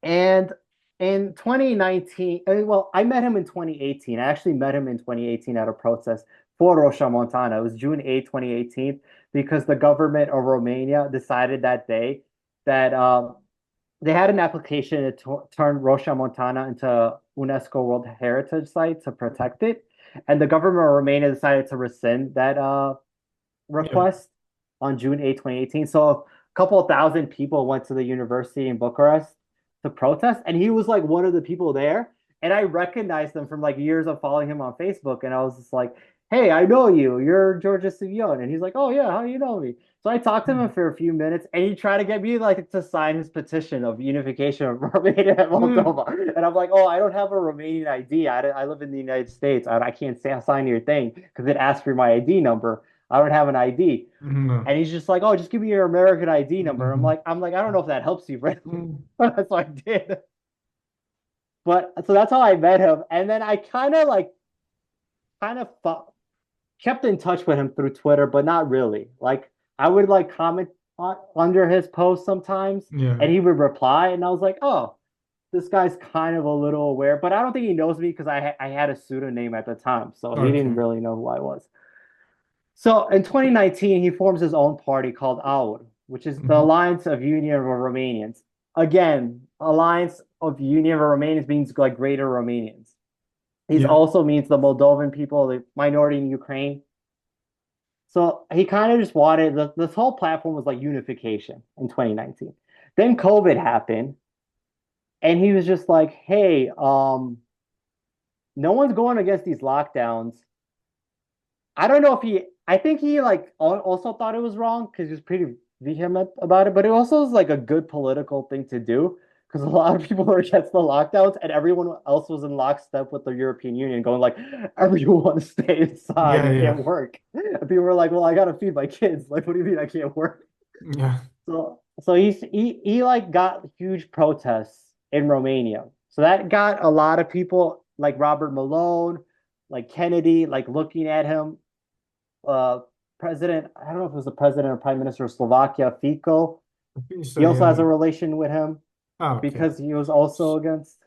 And in 2019, well, I met him in 2018. I actually met him in 2018 at a protest for Roșia Montana. It was June 8, 2018, because the government of Romania decided that day that they had an application to turn Roșia Montana into UNESCO World Heritage Site to protect it. And the government of Romania decided to rescind that Yeah. request on June 8, 2018. So a couple of thousand people went to the university in Bucharest to protest, and he was like one of the people there. And I recognized him from like years of following him on Facebook, and I was just like, "Hey, I know you. You're Georges Sivion." And he's like, "Oh yeah, how do you know me?" So I talked to him Mm, for a few minutes, and he tried to get me like to sign his petition of unification of Romania and mm, Moldova. And I'm like, "Oh, I don't have a Romanian ID. I live in the United States. I can't sign your thing because it asks for my ID number. I don't have an ID." no. And he's just like, "Oh, just give me your American ID number." Mhm. I'm like, I don't know if that helps you, right? Mm, That's what I did. But so that's how I met him. And then I kind of kept in touch with him through Twitter, but not really. Like I would like comment under his post sometimes, yeah. and he would reply, and I was like, "Oh, this guy's kind of a little aware." But I don't think he knows me because I had a pseudonym at the time, so he didn't Okay. really know who I was. So in 2019, he forms his own party called AUR, which is the Mhm. Alliance of Union of Romanians. Again, Alliance of Union of Romanians means like Greater Romanians. He Yeah. also means the Moldovan people, the minority in Ukraine. So he kind of just wanted this whole platform was like unification in 2019. Then COVID happened, and he was just like, "Hey, no one's going against these lockdowns. I don't know if I think he like also thought it was wrong because he was pretty vehement about it, but it also was like a good political thing to do because a lot of people were against the lockdowns and everyone else was in lockstep with the European Union going like, everyone stay inside, Yeah, you yeah. can't work. And people were like, well, I gotta feed my kids. Like, what do you mean I can't work? Yeah. So he like got huge protests in Romania. So that got a lot of people like Robert Malone, like Kennedy, like looking at him uh, president, I don't know if it was the president or prime minister of Slovakia, Fico. So He also has yeah. a relation with him Oh, okay. because he was also against.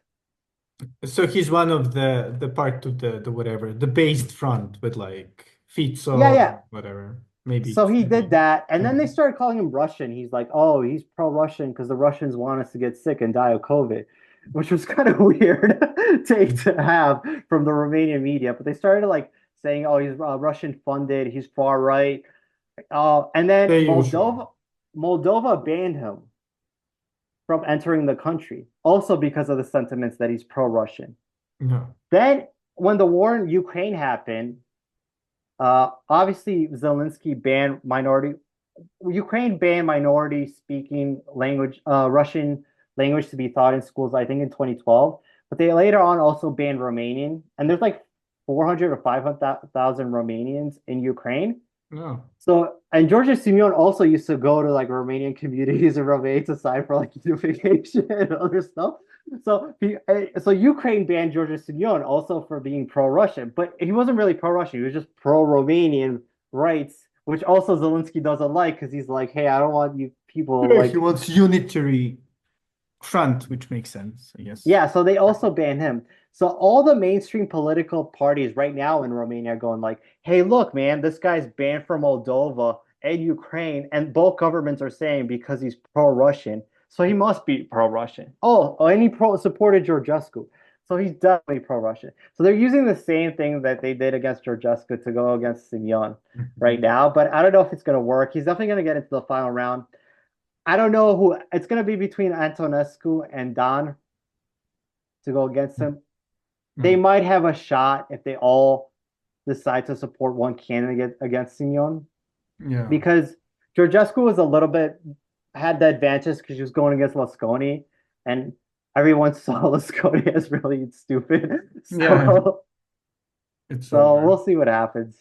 So he's one of the part to the whatever, the based front with like Yeah, Fico, yeah. whatever. Maybe. So he did that. And then they Okay. started calling him Russian. He's like, oh, he's pro-Russian because the Russians want us to get sick and die of COVID, which was kind of weird take to have from the Romanian media. But they started like saying, oh, he's Russian funded, he's far right. And then The usual. Moldova banned him from entering the country. also because of the sentiments that he's pro-Russian. No. Then when the war in Ukraine happened, obviously Zelensky banned minority Ukraine banned minority speaking language, Russian language to be taught in schools, I think in 2012. But they later on also banned Romanian. And there's like 400 or 500,000 Romanians in Ukraine. No. So, and Georgia Simeon also used to go to like Romanian communities in Romania to sign for like unification and other stuff. So Ukraine banned Georgia Simeon also for being pro-Russian, but he wasn't really pro-Russian. He was just pro-Romanian rights, which also Zelensky doesn't like because he's like, hey, I don't want you people Yeah, he like, wants unitary front, which makes sense, I guess. yeah. So they also banned him. So all the mainstream political parties right now in Romania are going like, hey, look, man, this guy's banned from Moldova and Ukraine, and both governments are saying because he's pro-Russian, so he must be pro-Russian. Oh, and he supported Georgescu. So he's definitely pro-Russian. So they're using the same thing that they did against Georgescu to go against Simeon right Mhm. now, but I don't know if it's going to work. He's definitely going to get into the final round. I don't know who it's going to be between Antonescu and Don to go against him. They Mm. might have a shot if they all decide to support one candidate against Simeon Yeah. because Georgescu was a little bit had the advantage because she was going against Lasconi, and everyone saw Lasconi as really stupid. Yeah, So, it's so over. we'll see what happens.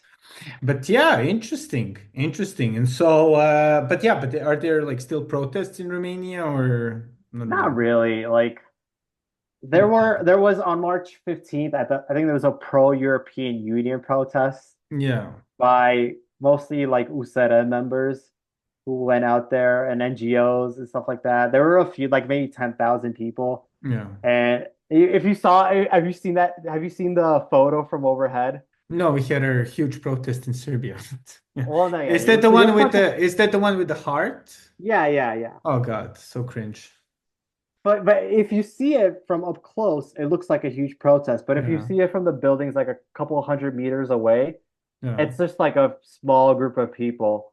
But yeah, interesting. Interesting. And so but yeah, but are there like still protests in Romania or not Not really? really. Like there was on March 15th, I think there was a pro-European Union protest Yeah. by mostly like USERA members who went out there and NGOs and stuff like that. There were a few, like maybe 10,000 people. Yeah. And if you saw, have you seen that? Have you seen the photo from overhead? No, we had a huge protest in Serbia. Yeah. Well, no, yeah, Is that the so your one with protest, the heart? yeah. Oh God, so cringe. But if you see it from up close, it looks like a huge protest. But if you Yeah. see it from the buildings like a couple of 100 meters away, Yeah. it's just like a small group of people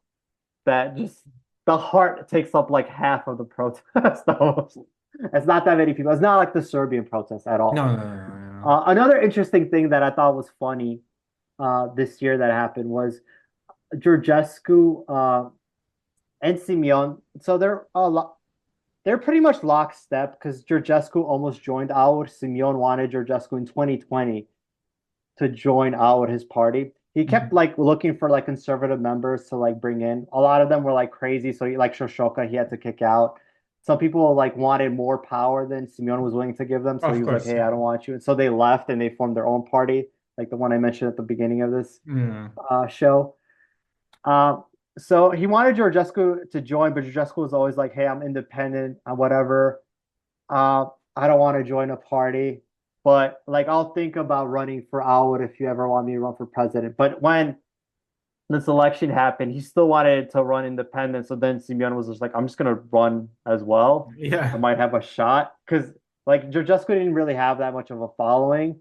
that just the heart takes up like half of the protest. Almost. It's not that many people. It's not like the Serbian protest at all. No. Another interesting thing that I thought was funny this year that happened was Georgescu and Simeon. So they're pretty much lockstep because Georgescu almost joined our. Simeon wanted Georgescu in 2020 to join our his party. He kept Mhm. like looking for like conservative members to like bring in. A lot of them were like crazy, so he like Shoshoka he had to kick out. Some people like wanted more power than Simeon was willing to give them, so he Of was like, course, "Hey, I yeah. don't want you." And so they left and they formed their own party, like the one I mentioned at the beginning of this Yeah. show. Uh, so he wanted Georgescu to join, but Georgescu was always like, "Hey, I'm independent, whatever. Uh, I don't want to join a party, but like I'll think about running for Howard if you ever want me to run for president." But when this election happened, he still wanted to run independent. So then Simeon was just like, "I'm just gonna run as well. I Yeah. might have a shot." Because like Georgescu didn't really have that much of a following.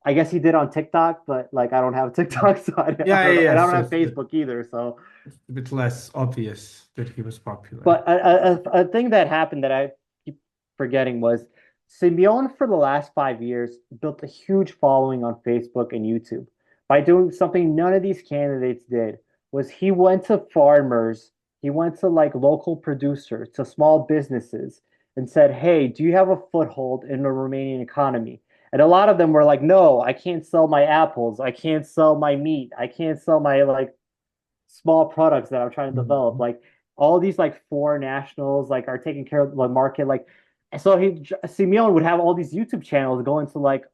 I guess he did on TikTok, but like I don't have TikTok, so I don't know, Yeah. and I don't So have Facebook either. So, it's a bit less obvious that he was popular. but a thing that happened that I keep forgetting was Simeon for the last 5 years built a huge following on Facebook and YouTube by doing something none of these candidates did. Was he went to farmers, he went to like local producers, to small businesses, and said, "Hey, do you have a foothold in the Romanian economy?" And a lot of them were like, "No, I can't sell my apples. I can't sell my meat. I can't sell my like small products that I'm trying to develop." Mhm. Like all these like foreign nationals like are taking care of the market. Like so he Simeon would have all these YouTube channels going to like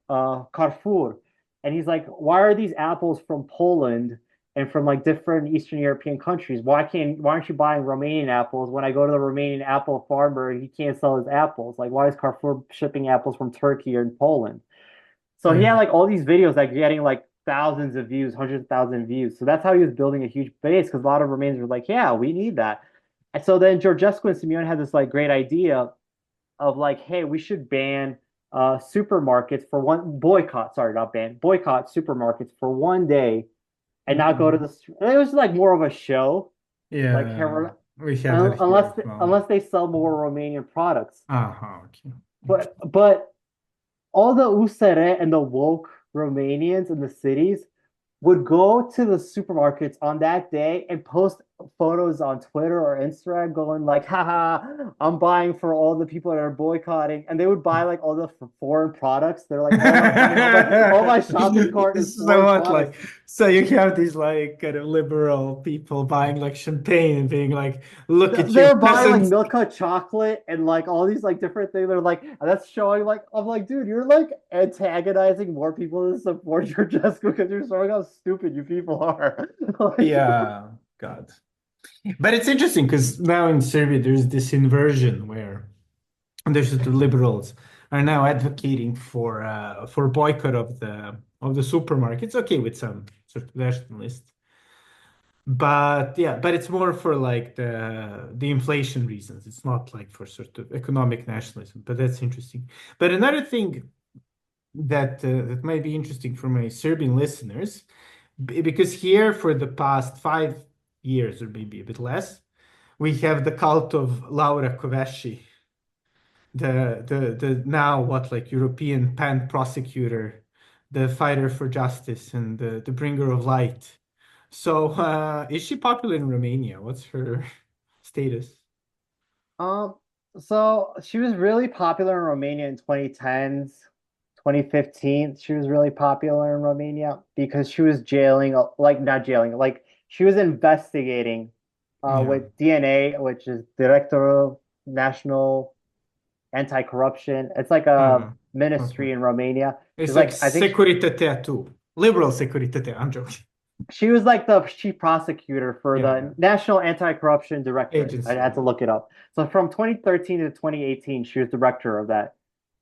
Carrefour, and he's like, "Why are these apples from Poland and from like different Eastern European countries? Why aren't you buying Romanian apples when I go to the Romanian apple farmer and he can't sell his apples? Like why is Carrefour shipping apples from Turkey or Poland?" So he Yeah. had like all these videos like getting like thousands of views, hundreds of thousands of views. So that's how he was building a huge base because a lot of Romanians were like, "Yeah, we need that." And so then Georgescu and Simeone had this like great idea of like, "Hey, we should ban supermarkets for one boycott, sorry, not ban, boycott supermarkets for one day and not go to Mhm. the it was like more of a show. Like here Yeah. We have that here as well. Unless they sell more Romanian products. Okay. But all the usere and the woke Romanians in the cities would go to the supermarkets on that day and post photos on Twitter or Instagram going like, haha, I'm buying for all the people that are boycotting. And they would buy like all the foreign products. They're like, oh my God, all my shopping cart is So foreign what, like, products. so you have these like kind of liberal people buying like champagne and being like, look at you They're buying like peasants. Milka chocolate and like all these like different things. They're like, that's showing like, I'm like, dude, you're like antagonizing more people to support your Georgescu because you're showing how stupid you people are. Like, Yeah, God. But it's interesting because now in Serbia there's this inversion where there's the liberals are now advocating for boycott of the supermarkets. Okay, with some sort of nationalists, but yeah, but it's more for like the inflation reasons. It's not like for sort of economic nationalism. But that's interesting. But another thing that might be interesting for my Serbian listeners, because here for the past 5 years or maybe a bit less, we have the cult of Laura Kovesi, the now what like European pan prosecutor, the fighter for justice and the bringer of light. So is she popular in Romania? What's her status? um, so she was really popular in Romania in 2010s, 2015. She was really popular in Romania because she was jailing, like not jailing, like she was investigating Yeah. with DNA, which is Director of National Anti-Corruption. It's like a Uh, okay. ministry in Romania. It's She's like like, I think Securitatea too. Liberal Securitatea. I'm joking. she was like the chief prosecutor for Yeah, yeah. the National Anti-Corruption Directorate. I Agency. had to look it up. So from 2013 to 2018, she was director of that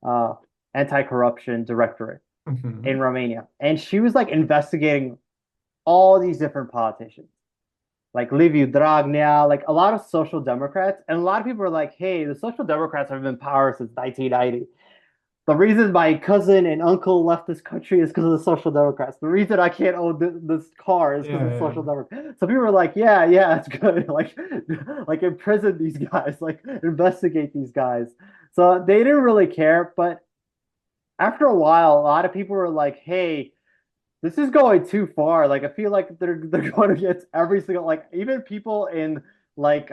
uh, anti-corruption directorate in Mhm. Romania. And she was like investigating all these different politicians, like Liviu Dragnea, like a lot of social democrats. And a lot of people are like, hey, the social democrats have been in power since 1990. The reason my cousin and uncle left this country is because of the Social Democrats. The reason I can't own this car is because Yeah, of the yeah. Social Democrats. So people were like, yeah, yeah, it's good. Like imprison these guys, like investigate these guys. So they didn't really care. But after a while, a lot of people were like, hey, this is going too far. Like I feel like they're going against every single like even people in like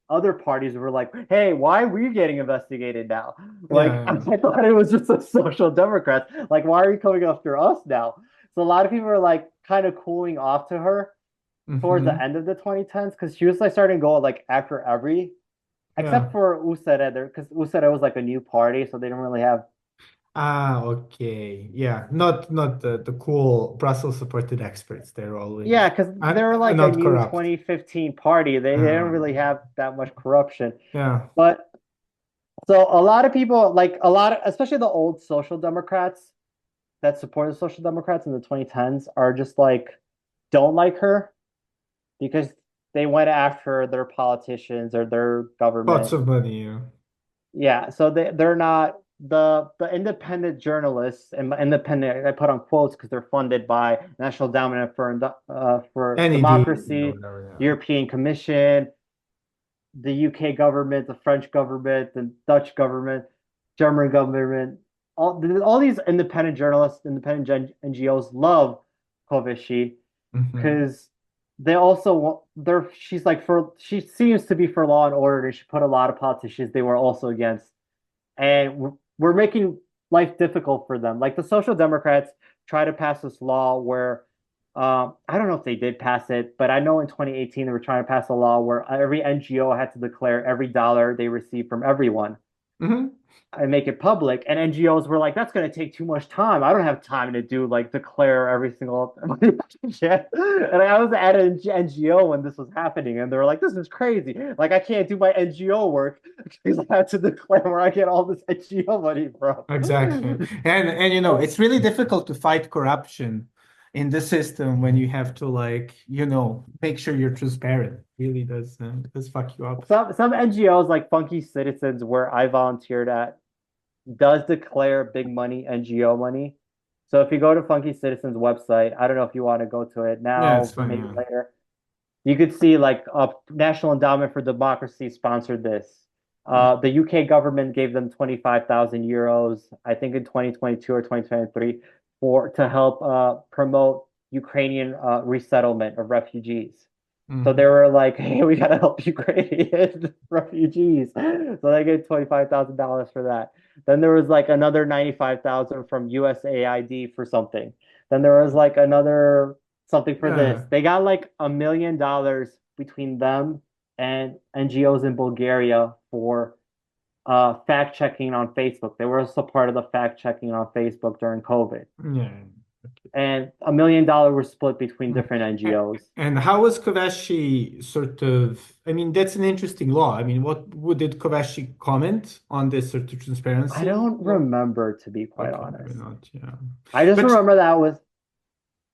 other parties were like, hey, why are we getting investigated now? Like Yeah, I yeah. thought it was just a social democrats. Like, why are you coming after us now? So a lot of people are like kind of cooling off to her towards the Hmm. end of the 2010s because she was like starting to go like after every Yeah. except for USERE there because USERE was like a new party, so they didn't really have. Okay. Yeah. Not the cool Brussels supported experts. They're Yeah, always because they're like a not new corrupt. 2015 party. They don't really Um, have that much corruption. yeah. But so a lot of people, like a lot of, especially the old social democrats that support the social democrats in the 2010s, are just like, don't like her because they went after their politicians or their Lots government. of money. Yeah. Yeah, so they're not the independent journalists and independent I put on quotes because they're funded by National Endowment for NED or Democracy, whatever. European Commission, the UK government, the French government, the Dutch government, German government. All these independent journalists, independent NGOs love Kovici Yeah. Hmm. because they also they're she's like for she seems to be for law and order and she put a lot of politicians they were also against and we're making life difficult for them. Like the Social Democrats try to pass this law where I don't know if they did pass it, but I know in 2018 they were trying to pass a law where every NGO had to declare every dollar they received from everyone Hmm. and make it public. And NGOs were like, that's going to take too much time. I don't have time to do like declare every single yeah. And I was at an NGO when this was happening, and they were like, this is crazy. Like I can't do my NGO work because I have to declare where I get all this NGO money from. Exactly. And it's really difficult to fight corruption in the system when you have to like, make sure you're transparent. Really does fuck you up. Some NGOs like Funky Citizens, where I volunteered at, does declare big money NGO money. So if you go to Funky Citizens website, I don't know if you want to go to it Yeah, it's now, fine. maybe Yeah. later. You could see like a National Endowment for Democracy sponsored this. Mm. The UK government gave them 25,000 euros, I think in 2022 or 2023, for to help promote Ukrainian resettlement of refugees. So they Mhm. were like, "Hey, we gotta help Ukrainian refugees." So they gave $25,000 for that. Then there was like another 95,000 from USAID for something. Then there was like another something for this. Yeah. They got like $1 million between them and NGOs in Bulgaria for fact checking on Facebook. They were also part of the fact checking on Facebook during COVID. Yeah. And $1 million was split between Mm. different NGOs. And how was Koveshi sort of? I mean, that's an interesting law. I mean, did Koveshi comment on this sort of I transparency don't law? remember, to be quite Okay, maybe honest. not. Yeah, I just but remember that was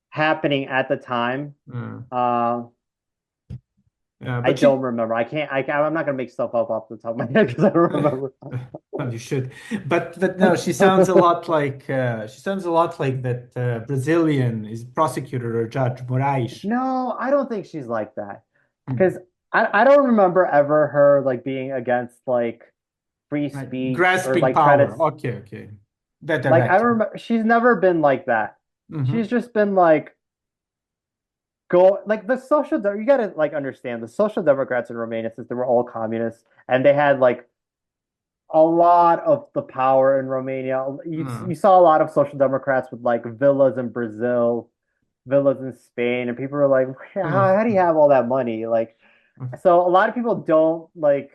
happening at the time. uh, Uh, yeah, I but don't she. remember. I'm not gonna make stuff up off the top of my head because I don't remember. Well, you should, but no, she sounds a lot like that Brazilian is prosecutor or judge Moraes. No, I don't think she's like that. Hmm. Because I don't remember ever her like being against like free Right. speech or Grasping like try to power. Okay, okay, that like I direction. remember she's never been like that. She's Hmm. just been like go like the you gotta like understand the social democrats in Romania since they were all communists and they had like a lot of the power in Romania. You saw a lot of social democrats with like villas in Brazil, villas in Spain, and people were like, how do you have all that money? Like, so a lot of people don't like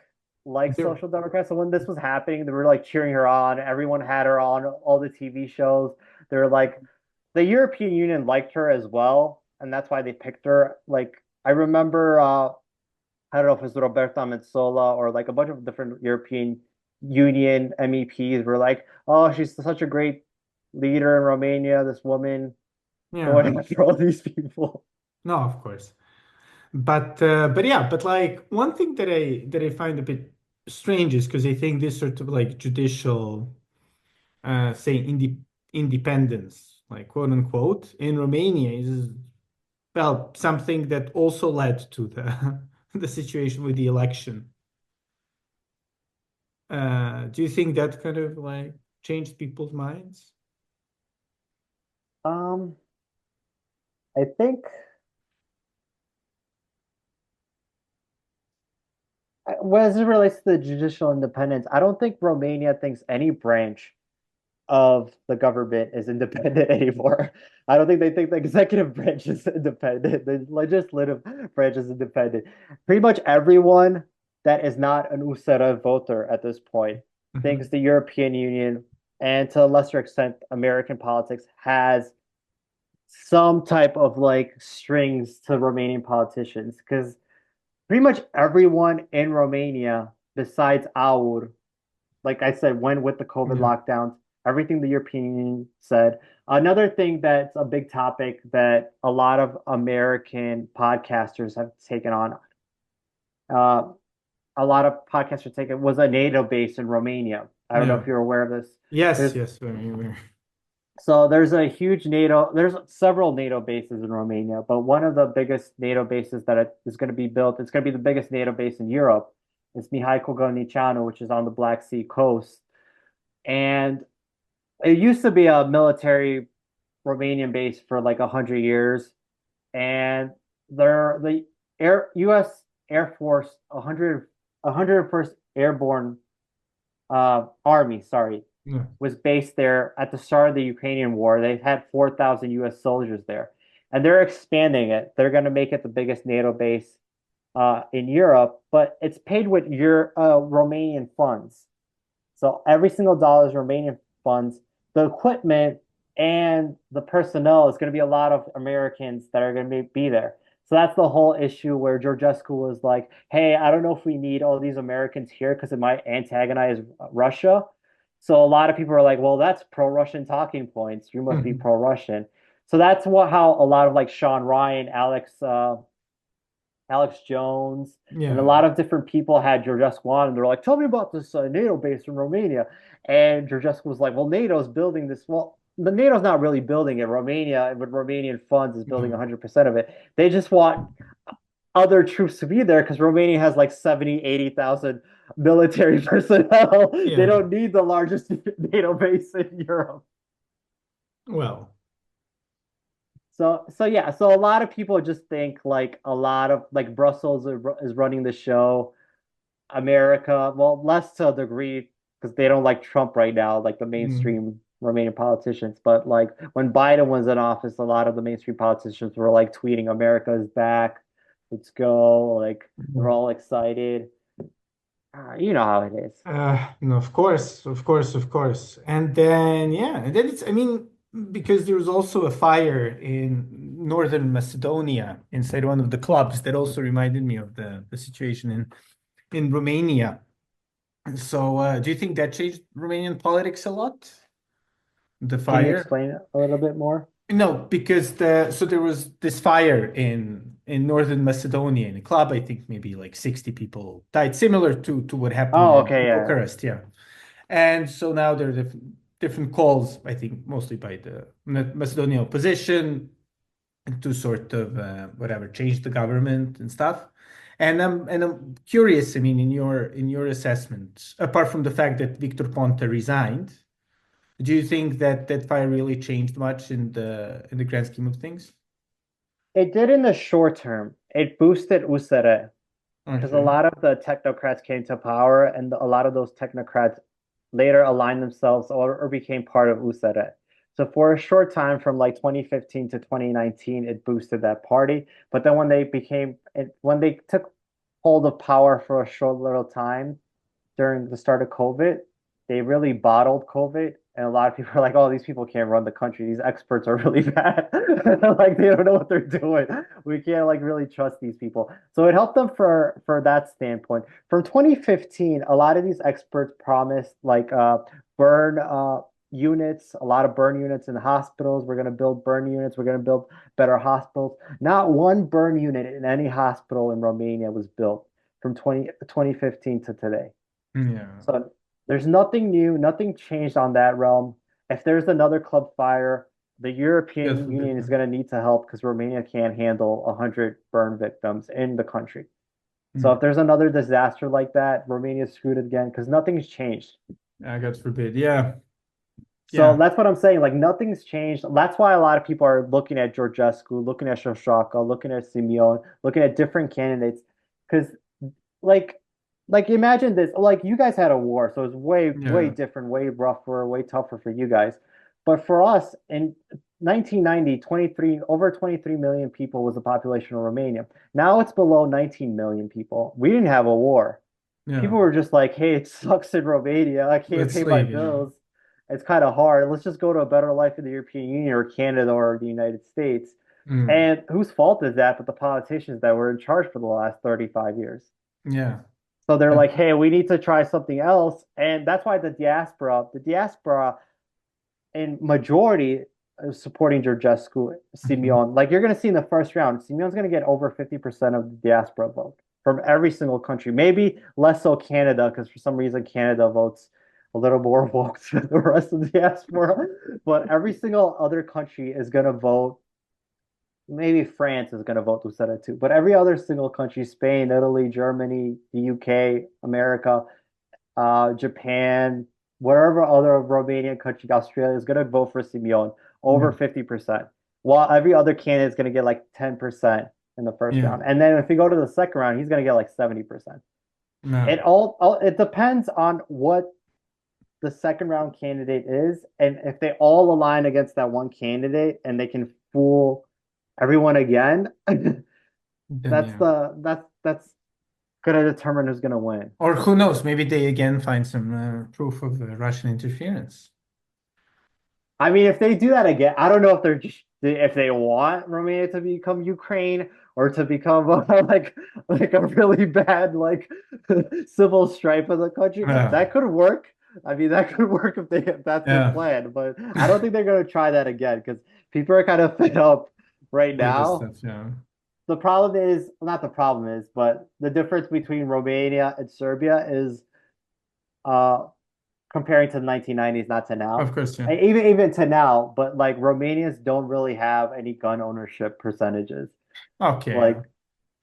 There, social democrats. So when this was happening, they were like cheering her on. Everyone had her on all the TV shows. They're like, the European Union liked her as well, and that's why they picked her. Like, I remember, I don't know if it's Roberta Metsola or like a bunch of different European Union MEPs were like, "Oh, she's such a great leader in Romania, this woman yeah, going after all these people." no, of course. But yeah, but like one thing that I find a bit strange is because I think this sort of like judicial say independence, like quote unquote, in Romania is well something that also led to the the situation with the election. Do you think that kind of like changed people's minds? Um, I think as it relates to the judicial independence, I don't think Romania thinks any branch of the government is independent anymore. I don't think they think the executive branch is independent. The legislative branch is independent. Pretty much everyone that is not an USERA voter at this point thinks Mhm. the European Union and to a lesser extent American politics has some type of like strings to Romanian politicians because pretty much everyone in Romania besides AUR like I said, when with the COVID Yeah. lockdowns, everything the European Union said. Another thing that's a big topic that a lot of American podcasters have taken on, uh, a lot of podcasters taken was a NATO base in Romania. I don't know Yeah. if you're aware of this. Yes, There's yes. there's a huge there's several NATO bases in Romania, but one of the biggest NATO bases that is going to be built, it's going to be the biggest NATO base in Europe. It's Mihai Cogălnicianu, which is on the Black Sea coast. And it used to be a military Romanian base for like 100 years, and the U.S. Air Force 101st Airborne Army, sorry, Yeah. was based there at the start of the Ukrainian war. They had 4,000 U.S. soldiers there, and they're expanding it. They're going to make it the biggest NATO base in Europe, but it's paid with your Romanian funds. So every single dollar is Romanian funds. The equipment and the personnel is going to be a lot of Americans that are going to be there. So that's the whole issue where Georgescu was like, hey, I don't know if we need all these Americans here because it might antagonize Russia. So a lot of people are like, well, that's pro-Russian talking points. You must be Mhm. pro-Russian. So that's how a lot of like Sean Ryan, Alex Jones, and a Yeah. lot of different people had Georgescu on, and they're like, "Tell me about this NATO base in Romania." And Georgescu was like, "Well, NATO's building this. Well, the NATO's not really building it. Romania, with Romanian funds, is building Yeah. 100% of it. They just want other troops to be there because Romania has like 70, 80,000 military personnel. They Yeah. don't need the largest NATO base in Europe. Well, So yeah, so a lot of people just think like a lot of like Brussels is running the show. America, well, less to a degree because they don't like Trump right now, like the mm, mainstream Romanian politicians. But like when Biden was in office, a lot of the mainstream politicians were like tweeting, "America is back, let's go!" Like they're mm. all excited. You know how it is. No, of course, of course, of course. And then, yeah, and then it's, I mean, because there was also a fire in northern Macedonia inside one of the clubs that also reminded me of the situation in Romania. So, do you think that changed Romanian politics a lot? The Can you fire? explain it a little bit more? No, because there was this fire in northern Macedonia in a club. I think maybe like 60 people died, similar to what happened Oh, in okay, yeah. Bucharest. Yeah. And so now there are different calls, I think, mostly by the Macedonian opposition to sort of whatever change the government and stuff. And I'm curious. I mean, in your assessment, apart from the fact that Victor Ponta resigned, do you think that that fire really changed much in the grand scheme of things? It did in the short term. It boosted USR because a Okay. lot of the technocrats came to power, and a lot of those technocrats later aligned themselves or became part of USR. So for a short time, from like 2015 to 2019, it boosted that party. But then when they took hold of power for a short little time, during the start of COVID, they really bottled COVID. And a lot of people are like, oh, these people can't run the country. These experts are really bad. Like they don't know what they're doing. We can't like really trust these people. So it helped them for that standpoint. From 2015, a lot of these experts promised like burn units, a lot of burn units in hospitals. We're going to build burn units. We're going to build better hospitals. Not one burn unit in any hospital in Romania was built from 2015 to today. Yeah. So there's nothing new, nothing changed on that realm. If there's another club fire, the God European forbid. Union is going to need to help because Romania can't handle 100 burn victims in the country. So Hmm. if there's another disaster like that, Romania's screwed again because nothing's changed. God forbid. Yeah. So Yeah. that's what I'm saying. Like nothing's changed. That's why a lot of people are looking at Georgescu, looking at Shoshaka, looking at Simeon, looking at different candidates. Because like imagine this. Like you guys had a war, so it's way, way Yeah. different, way rougher, way tougher for you guys. But for us in 1990, 23, over 23 million people was the population of Romania. Now it's below 19 million people. We didn't have a war. Yeah. People were just like, hey, it sucks in Romania. I can't Let's pay my leave. Yeah. bills. It's kind of hard. Let's just go to a better life in the European Union or Canada or the United States. Mm. And whose fault is that but the politicians that were in charge for the last 35 years? Yeah. So they're And like, hey, we need to try something else. And that's why the diaspora in majority is supporting Georgescu, mhm. Simeon. Like you're going to see in the first round, Simeon's going to get over 50% of the diaspora vote from every single country. Maybe less so Canada, because for some reason Canada votes a little more woke than the rest of the diaspora. But every single other country is going to vote. Maybe France is going to vote to set it too, but every other single country, Spain, Italy, Germany, the UK, America, Japan, whatever other Romanian country, Australia is going to vote for Simeon over Yeah. 50%, while every other candidate is going to get like 10% in the first Yeah. round. And then if we go to the second round, he's going to get like 70%. No. It depends on what the second round candidate is, and if they all align against that one candidate and they can fool everyone again, Then yeah. that's gonna determine who's gonna win. Or who knows? Maybe they again find some proof of Russian interference. I mean, if they do that again, I don't know if they're just if they want Romania to become Ukraine or to become like a really bad like civil strife of the country. Yeah. That could work. I mean, that could work if that's their Yeah. plan, but I don't think they're gonna try that again because people are kind of fed up right With this now. stuff. Yeah. The problem is, well, not the problem is, but the difference between Romania and Serbia is uh comparing to the 1990s, not to Of now. course. Yeah. And even to now, but like Romanians don't really have any gun ownership percentages. Okay. Like Yeah.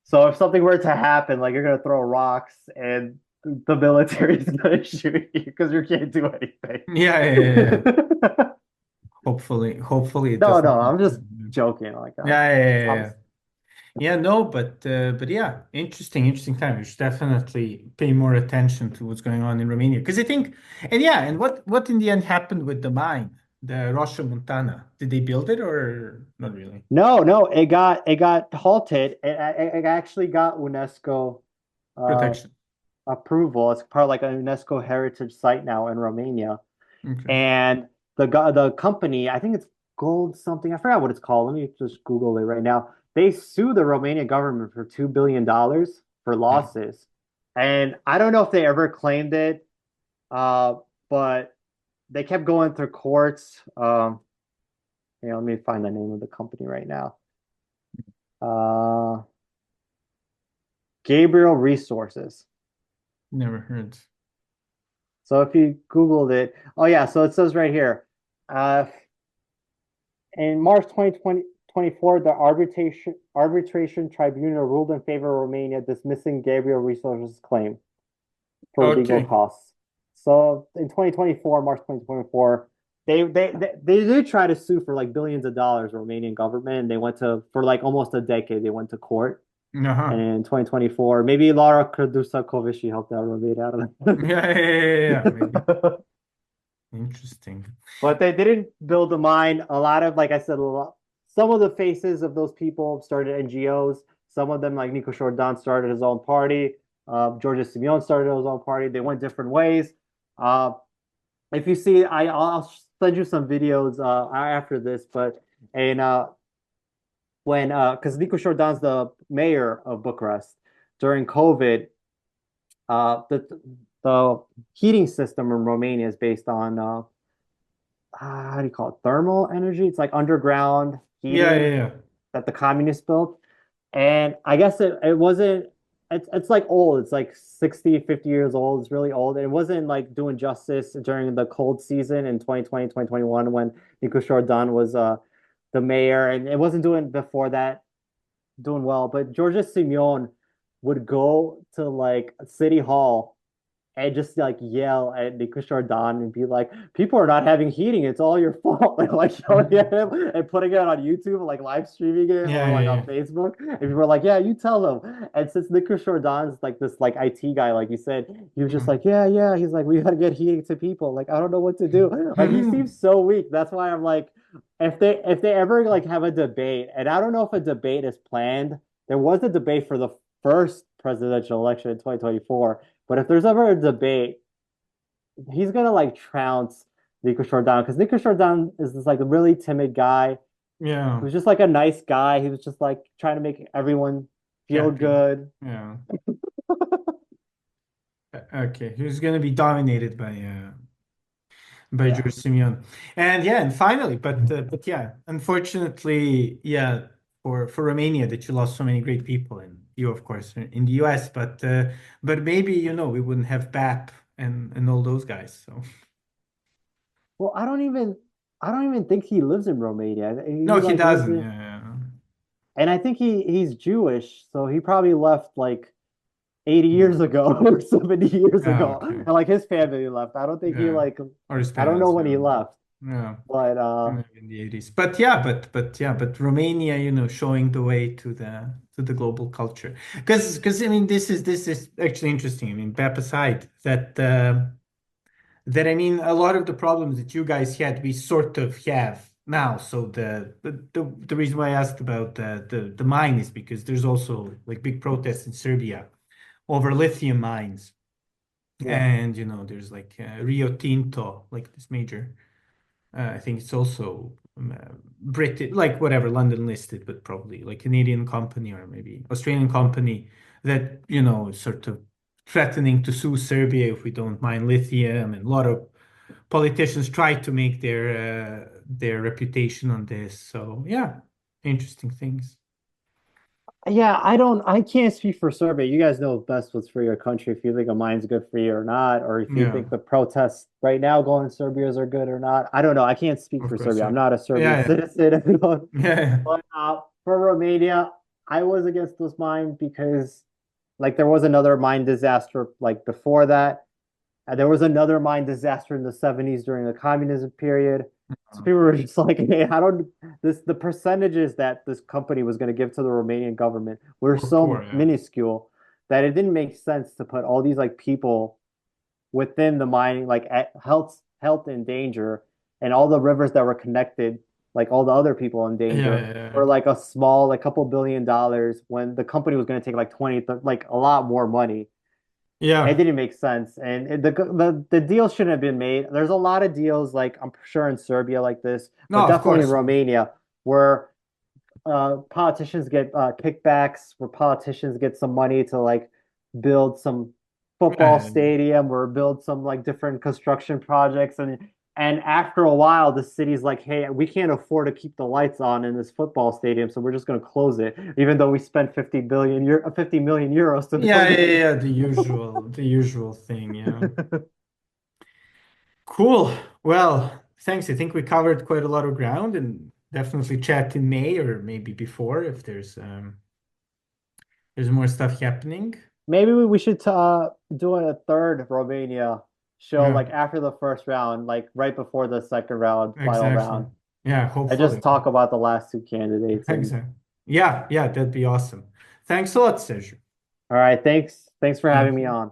So if something were to happen, like you're gonna throw rocks and the military is gonna shoot you because you can't do anything. Yeah, yeah, yeah, yeah. Hopefully it No, doesn't no, I'm just happen. joking. Like, Yeah, yeah, yeah, I'm yeah. Yeah, no, but yeah, interesting time. You should definitely pay more attention to what's going on in Romania. Because I think, and yeah, and what in the end happened with the mine, the Roșia Montana? Did they build it or not really? no, it got halted. It actually got UNESCO uh Protection. approval. It's part of like a UNESCO heritage site now in Romania. Okay. And the company, I think it's Gold something. I forgot what it's called. Let me just Google it right now. They sued the Romanian government for $2 billion for Hmm. losses. And I don't know if they ever claimed it, uh, but they kept going through courts. Let me find the name of the company right now. Uh, Gabriel Resources. Never heard. So if you Googled it, oh yeah, so it says right here. Uh, In March 2024, the arbitration tribunal ruled in favor of Romania, dismissing Gabriel Resources' claim for legal Okay. costs. So in 2024, March 2024, they did try to sue for like billions of dollars, Romanian government, and they went to for like almost a decade. They went to court, and Uh-huh. in 2024, maybe Laura Kovesi helped out Romania. I don't Yeah, yeah, yeah, yeah, yeah, maybe. know. Interesting. But they didn't build a mine. A lot of, like I said, some of the faces of those people started NGOs. Some of them, like Nico Jordan, started his own party. Georges Simeon started his own party. They went different ways. Uh, if you see, I'll send you some videos after this. But and when because Nico Jordan's the mayor of Bucharest during COVID, the heating system in Romania is based on how do you call it? Thermal energy. It's like underground Yeah, yeah, heating yeah. that the communists built. And I guess it wasn't, it's like old. It's like 60, 50 years old. It's really old. And it wasn't like doing justice during the cold season in 2020, 2021 when Nico Jordan was the mayor. And it wasn't doing before that, doing well. But Georges Simeon would go to like City Hall and just like yell at Nico Jordan and be like, "People are not having heating. It's all your fault." Like showing Mhm. at him and putting it on YouTube, like live streaming it Yeah, or like yeah, on yeah. Facebook. And people are like, "Yeah, you tell them." And since Nico Jordan's like this like IT guy, like you said, he was just Mhm. like, "Yeah, yeah." He's like, "We got to get heating to people." Like, I don't know what to do. Like he seems so weak. That's why I'm like, if they ever like have a debate, and I don't know if a debate is planned. There was a debate for the first presidential election in 2024. But if there's ever a debate, he's gonna like trounce Nico Jordan because Nico Jordan is this like a really timid guy Yeah. who's just like a nice guy. He was just like trying to make everyone feel Happy. good. Yeah. Okay. Who's gonna be dominated by Yeah. George Simeon. And yeah, and finally, but yeah, unfortunately, yeah, for Romania that you lost so many great people, and you of course in the US, but maybe we wouldn't have BAP and all those guys. So Well, I don't even think he lives in Romania. no, He he like lives doesn't. in, Yeah, and I think he's Jewish, so he probably left like 80 yeah. years ago or 70 years Oh, ago. okay. And like his family left. I don't think he Yeah, like or his I don't know parents. when Yeah, he left, yeah. but Maybe in the 80s. But yeah, but Romania, showing the way to the global culture. Because I mean this is actually interesting. I mean, BAP aside, that I mean a lot of the problems that you guys had, we sort of have now. So the reason why I asked about the mine is because there's also like big protests in Serbia over lithium mines. yeah. And there's like Rio Tinto, like this major I think it's also British, like whatever, London listed, but probably like Canadian company or maybe Australian company that, is sort of threatening to sue Serbia if we don't mine lithium. And a lot of politicians try to make their reputation on this. So yeah, interesting things. Yeah, I can't speak for Serbia. You guys know best what's for your country, if you think a mine's good for you or not, or if you Yeah, think the protests right now going in Serbia's are good or not. I don't know. I can't speak of for course. Serbia. Yeah. I'm not a Serbian Yeah, citizen. yeah. Yeah. But for Romania, I was against those mines because like there was another mine disaster like before that. There was another mine disaster in the 70s during the communism period. So people were just like, hey, I don't this the percentages that this company was going to give to the Romanian government were We're poor, so yeah. minuscule that it didn't make sense to put all these like people within the mining, like at health in danger, and all the rivers that were connected, like all the other people in Yeah, danger, yeah, yeah. for like a small, like couple $1 billion when the company was going to take like 20, like a lot more money. It Yeah. didn't make sense, and the deal shouldn't have been made. There's a lot of deals, like I'm sure in Serbia like this, No, but of definitely in course. Romania, where politicians get kickbacks, where politicians get some money to like build some football Yeah, stadium or build some like different construction projects, and after a while the city's like, hey, we can't afford to keep the lights on in this football stadium, so we're just going to close it even though we spent 50 million euros to yeah, build yeah, it. yeah, the usual thing, yeah. Cool. Well, thanks. I think we covered quite a lot of ground and definitely chat in May or maybe before if there's more stuff happening. Maybe we should do a third Romania show Yeah, like after the first round, like right before the second round, final exactly. round. Yeah, I just hopefully. talk about the last two candidates. And Exactly. Yeah, yeah, that'd be awesome. Thanks a lot, Sergio. all right, thanks. Thanks for having Thank me you. on.